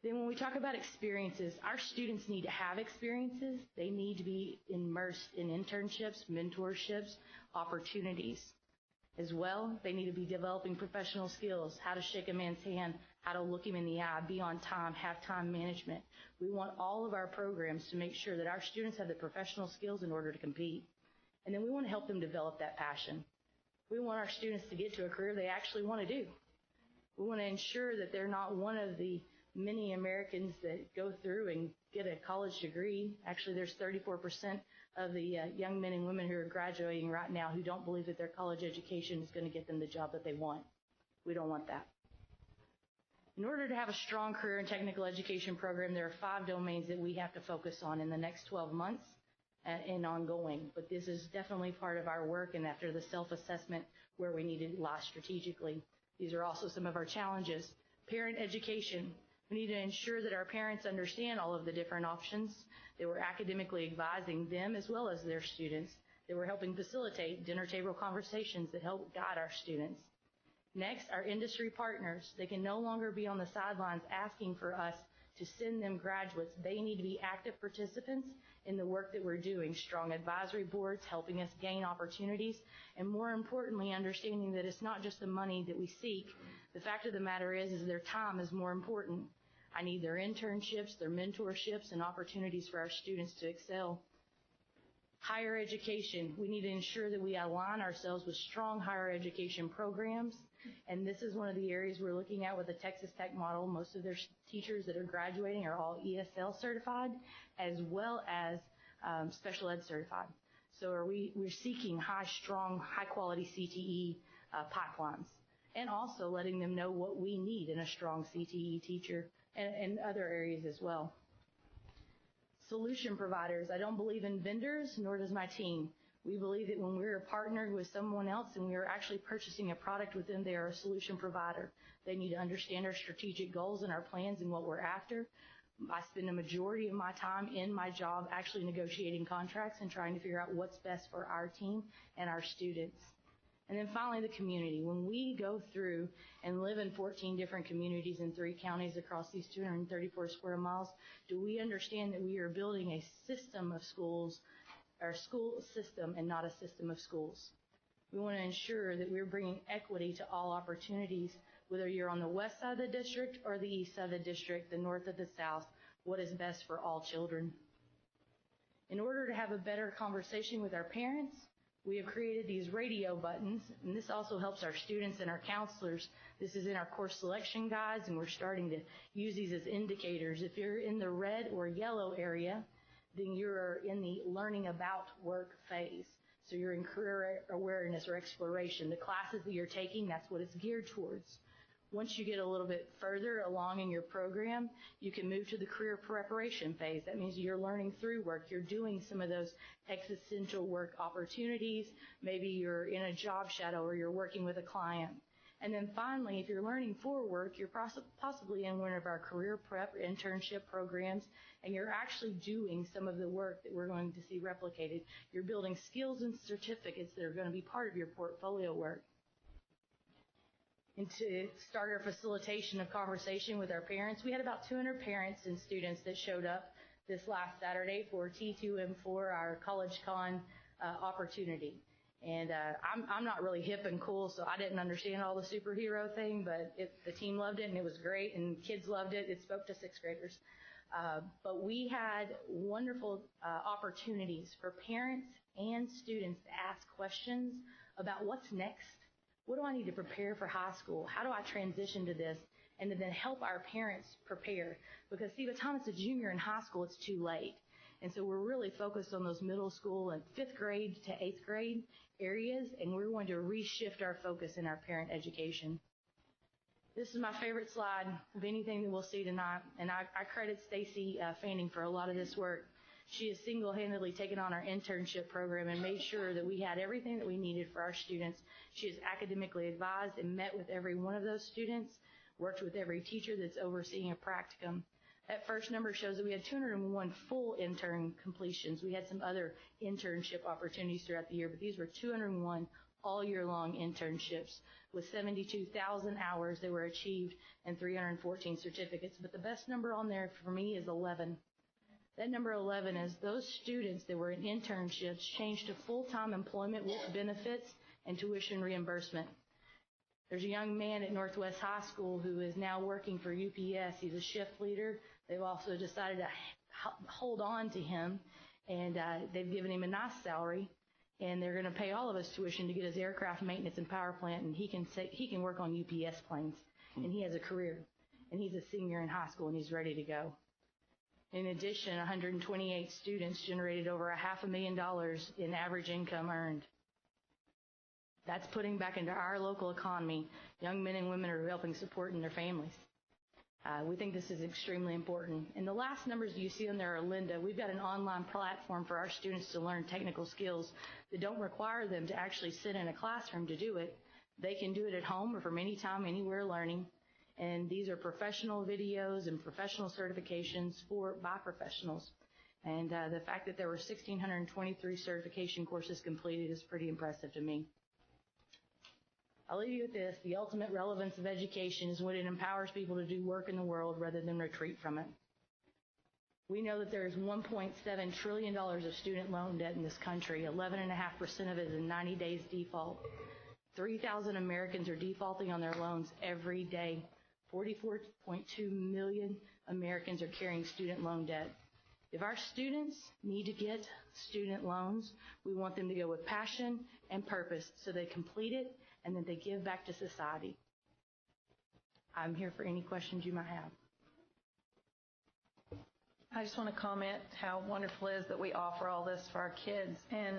Then when we talk about experiences, our students need to have experiences. They need to be immersed in internships, mentorships, opportunities. As well, they need to be developing professional skills, how to shake a man's hand, how to look him in the eye, be on time, have time management. We want all of our programs to make sure that our students have the professional skills in order to compete. And then we want to help them develop that passion. We want our students to get to a career they actually want to do. We want to ensure that they're not one of the many Americans that go through and get a college degree. Actually, there's 34% of the young men and women who are graduating right now who don't believe that their college education is going to get them the job that they want. We don't want that. In order to have a strong career and technical education program, there are 5 domains that we have to focus on in the next 12 months and ongoing. But this is definitely part of our work, and after the self-assessment where we need to lie strategically. These are also some of our challenges. Parent education. We need to ensure that our parents understand all of the different options, that we're academically advising them as well as their students, that we're helping facilitate dinner table conversations that help guide our students. Next, our industry partners. They can no longer be on the sidelines asking for us to send them graduates. They need to be active participants in the work that we're doing, strong advisory boards, helping us gain opportunities, and more importantly, understanding that it's not just the money that we seek. The fact of the matter is their time is more important. I need their internships, their mentorships, and opportunities for our students to excel. Higher education. We need to ensure that we align ourselves with strong higher education programs, and this is one of the areas we're looking at with the Texas Tech model. Most of their teachers that are graduating are all ESL certified, as well as special ed certified. So we're seeking strong, high quality CTE pipelines. and also letting them know what we need in a strong CTE teacher and other areas as well. Solution providers. I don't believe in vendors, nor does my team. We believe that when we're partnered with someone else and we are actually purchasing a product with them, they are a solution provider. They need to understand our strategic goals and our plans and what we're after. I spend a majority of my time in my job actually negotiating contracts and trying to figure out what's best for our team and our students. And then finally, the community. When we go through and live in 14 different communities in 3 counties across these 234 square miles, do we understand that we are building a system of schools, or school system, and not a system of schools? We want to ensure that we're bringing equity to all opportunities, whether you're on the west side of the district or the east side of the district, the north or the south, what is best for all children. In order to have a better conversation with our parents, we have created these radio buttons, and this also helps our students and our counselors. This is in our course selection guides, and we're starting to use these as indicators. If you're in the red or yellow area, then you're in the learning about work phase. So you're in career awareness or exploration. The classes that you're taking, that's what it's geared towards. Once you get a little bit further along in your program, you can move to the career preparation phase. That means you're learning through work. You're doing some of those existential work opportunities. Maybe you're in a job shadow or you're working with a client. And then finally, if you're learning for work, you're possibly in one of our career prep internship programs, and you're actually doing some of the work that we're going to see replicated. You're building skills and certificates that are going to be part of your portfolio work. And to start our facilitation of conversation with our parents, we had about 200 parents and students that showed up this last Saturday for T2M4, our College Con opportunity. And I'm not really hip and cool, so I didn't understand all the superhero thing, but the team loved it, and it was great, and kids loved it. It spoke to 6th graders. But we had wonderful opportunities for parents and students to ask questions about what's next. What do I need to prepare for high school? How do I transition to this? And to then help our parents prepare. Because see, by the time it's a junior in high school, it's too late. And so we're really focused on those middle school and 5th grade to 8th grade areas, and we're going to reshift our focus in our parent education. This is my favorite slide of anything that we'll see tonight, and I credit Stacy Fanning for a lot of this work. She has single-handedly taken on our internship program and made sure that we had everything that we needed for our students. She has academically advised and met with every one of those students, worked with every teacher that's overseeing a practicum. That first number shows that we had 201 full intern completions. We had some other internship opportunities throughout the year, but these were 201 all year long internships with 72,000 hours that were achieved and 314 certificates. But the best number on there for me is 11. That number 11 is those students that were in internships changed to full-time employment with benefits and tuition reimbursement. There's a young man at Northwest High School who is now working for UPS. He's a shift leader. They've also decided to hold on to him, and they've given him a nice salary, and they're going to pay all of us tuition to get his aircraft maintenance and power plant, and he can work on UPS planes, and he has a career, and he's a senior in high school, and he's ready to go. In addition, 128 students generated over $500,000 in average income earned. That's putting back into our local economy young men and women who are helping support their families. We think this is extremely important. And the last numbers you see on there are Linda. We've got an online platform for our students to learn technical skills that don't require them to actually sit in a classroom to do it. They can do it at home or from any time, anywhere learning. And these are professional videos and professional certifications by professionals. And the fact that there were 1,623 certification courses completed is pretty impressive to me. I'll leave you with this. The ultimate relevance of education is when it empowers people to do work in the world rather than retreat from it. We know that there is $1.7 trillion of student loan debt in this country. 11.5% of it is in 90 days default. 3,000 Americans are defaulting on their loans every day. 44.2 million Americans are carrying student loan debt. If our students need to get student loans, we want them to go with passion and purpose so they complete it and then they give back to society. I'm here for any questions you might have. I just want to comment how wonderful it is that we offer all this for our kids. And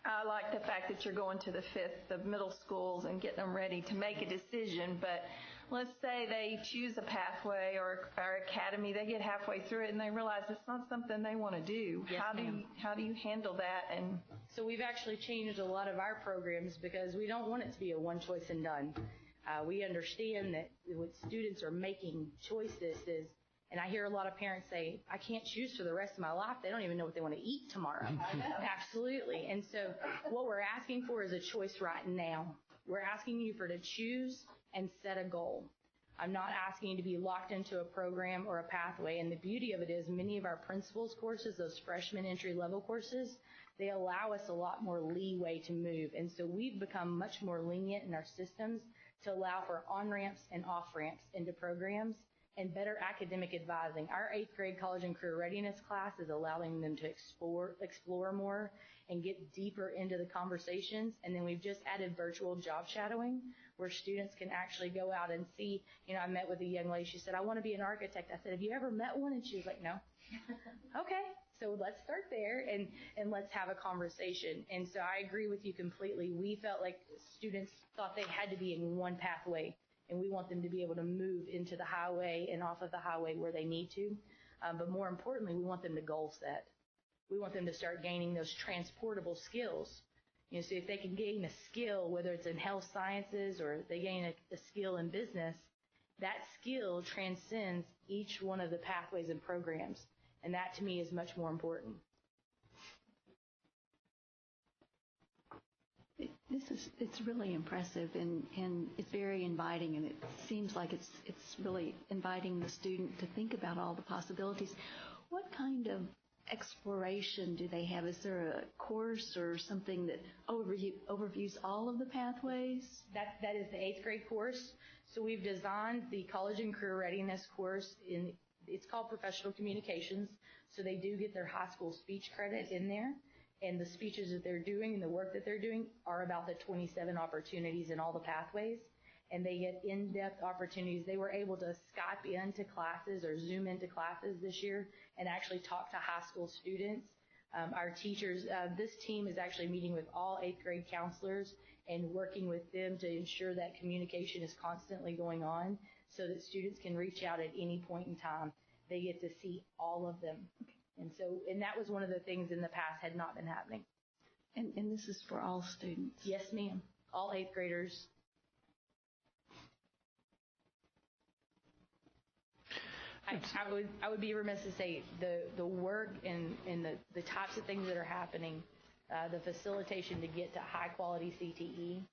I like the fact that you're going to the fifth of middle schools and getting them ready to make a decision, but let's say they choose a pathway or academy, they get halfway through it and they realize it's not something they want to do. Yes, How do you handle that? And so we've actually changed a lot of our programs because we don't want it to be a one choice and done. We understand that when students are making choices, and I hear a lot of parents say, I can't choose for the rest of my life. They don't even know what they want to eat tomorrow. Absolutely. And so what we're asking for is a choice right now. We're asking you to choose and set a goal. I'm not asking you to be locked into a program or a pathway. And the beauty of it is many of our principals courses, those freshman entry-level courses, they allow us a lot more leeway to move. And so we've become much more lenient in our systems to allow for on-ramps and off-ramps into programs and better academic advising. Our 8th grade college and career readiness class is allowing them to explore more and get deeper into the conversations. And then we've just added virtual job shadowing where students can actually go out and see. I met with a young lady. She said, I want to be an architect. I said, have you ever met one? And she was like, no. Okay, so let's start there and let's have a conversation. And so I agree with you completely. We felt like students thought they had to be in one pathway, and we want them to be able to move into the highway and off of the highway where they need to. But more importantly, we want them to goal set. We want them to start gaining those transportable skills. So if they can gain a skill, whether it's in health sciences or they gain a skill in business, that skill transcends each one of the pathways and programs. And that to me is much more important. It's really impressive and it's very inviting, and it seems like it's really inviting the student to think about all the possibilities. What kind of exploration do they have? Is there a course or something that overviews all of the pathways? That is the 8th grade course. So we've designed the college and career readiness course it's called professional communications. So they do get their high school speech credit in there. And the speeches that they're doing and the work that they're doing are about the 27 opportunities in all the pathways. And they get in-depth opportunities. They were able to Skype into classes or Zoom into classes this year and actually talk to high school students. Our teachers, this team is actually meeting with all 8th grade counselors and working with them to ensure that communication is constantly going on so that students can reach out at any point in time. They get to see all of them. And that was one of the things in the past had not been happening. And this is for all students? Yes, ma'am. All 8th graders. I would be remiss to say the work and the types of things that are happening, the facilitation to get to high quality CTE,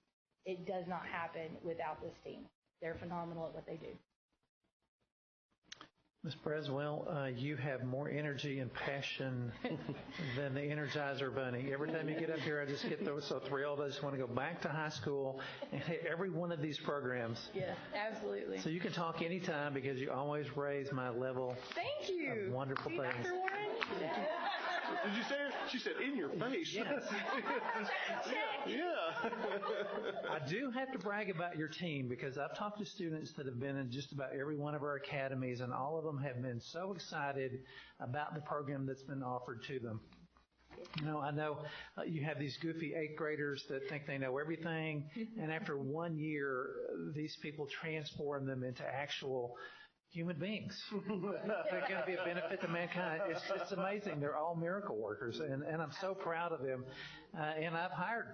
it does not happen without this team. They're phenomenal at what they do. Ms. Breswell, you have more energy and passion than the Energizer Bunny. Every time you get up here, I just get so thrilled. I just want to go back to high school and hit every one of these programs. Yes, absolutely. So you can talk anytime because you always raise my level. Thank you. Of wonderful things. Dr. Warren? Did you say it? She said, in your face. Yes. Yeah. I do have to brag about your team because I've talked to students that have been in just about every one of our academies, and all of them have been so excited about the program that's been offered to them. I know you have these goofy 8th graders that think they know everything, and after 1 year, these people transform them into actual human beings. They're going to be a benefit to mankind. It's amazing. They're all miracle workers, and I'm so proud of them. And I've hired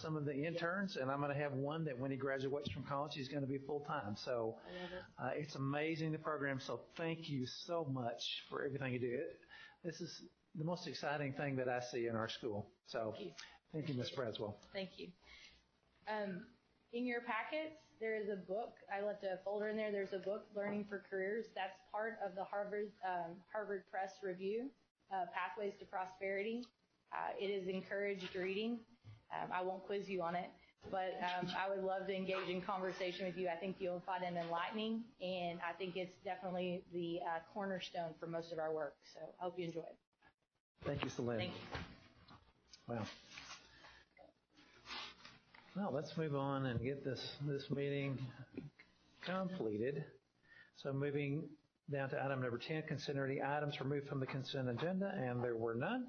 some of the interns, and I'm going to have one that when he graduates from college, he's going to be full-time. So it's amazing, the program. So thank you so much for everything you do. This is the most exciting thing that I see in our school. So thank you, Ms. Braswell. Thank you. In your packets, there is a book. I left a folder in there. There's a book, Learning for Careers. That's part of the Harvard Press Review, Pathways to Prosperity. It is encouraged reading. I won't quiz you on it, but I would love to engage in conversation with you. I think you'll find it enlightening, and I think it's definitely the cornerstone for most of our work. So I hope you enjoy it. Thank you, Celine. Thank you. Wow. Well, let's move on and get this meeting completed. So moving down to item number 10, consider any items removed from the consent agenda, and there were none.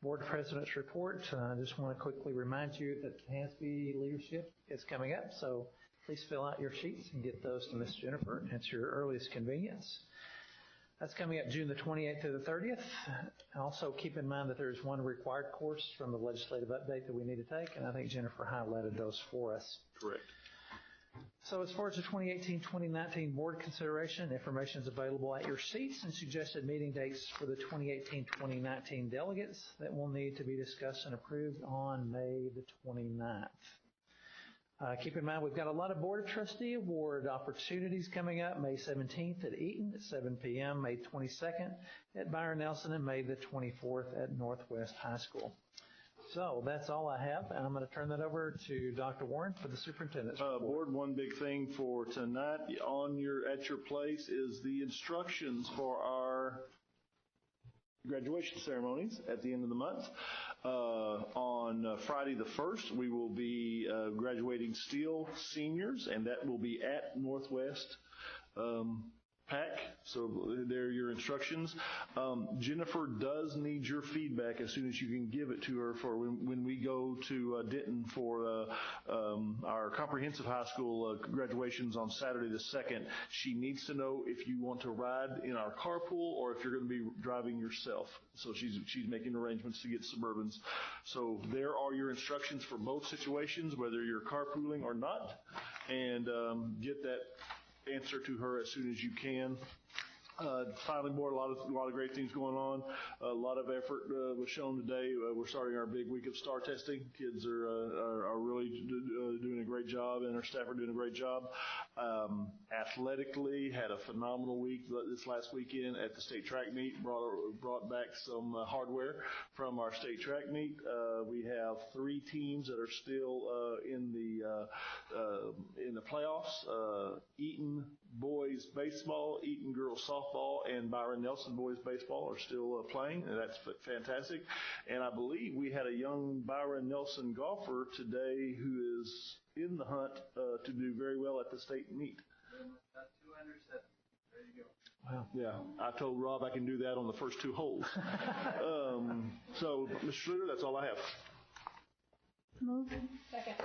Board President's report. I just want to quickly remind you that NISD leadership is coming up, so please fill out your sheets and get those to Ms. Jennifer at your earliest convenience. That's coming up June the 28th to the 30th. Also keep in mind that there's one required course from the legislative update that we need to take, and I think Jennifer highlighted those for us. Correct. So as far as the 2018-2019 board consideration, information is available at your seats and suggested meeting dates for the 2018-2019 delegates that will need to be discussed and approved on May the 29th. Keep in mind, we've got a lot of Board of Trustee award opportunities coming up. May 17th at Eaton at 7 p.m., May 22nd at Byron Nelson, and May the 24th at Northwest High School. So that's all I have, and I'm going to turn that over to Dr. Warren for the superintendent's report. Board, one big thing for tonight at your place is the instructions for our graduation ceremonies at the end of the month. On Friday the 1st, we will be graduating Steel seniors, and that will be at Northwest PAC. So there are your instructions. Jennifer does need your feedback as soon as you can give it to her for when we go to Denton for our comprehensive high school graduations on Saturday the 2nd. She needs to know if you want to ride in our carpool or if you're going to be driving yourself. So she's making arrangements to get Suburbans. So there are your instructions for both situations, whether you're carpooling or not, and get that answer to her as soon as you can. Finally, Board, a lot of great things going on. A lot of effort was shown today. We're starting our big week of STAR testing. Kids are really doing a great job, and our staff are doing a great job. Athletically, had a phenomenal week this last weekend at the state track meet. Brought back some hardware from our state track meet. We have 3 teams that are still in the playoffs. Eaton boys baseball, Eaton girls softball, and Byron Nelson boys baseball are still playing, and that's fantastic. And I believe we had a young Byron Nelson golfer today who is in the hunt to do very well at the state meet. Got 207. There you go. Wow. Yeah, I told Rob I can do that on the first 2 holes. So, Mr. Schluter, that's all I have. Move. Second.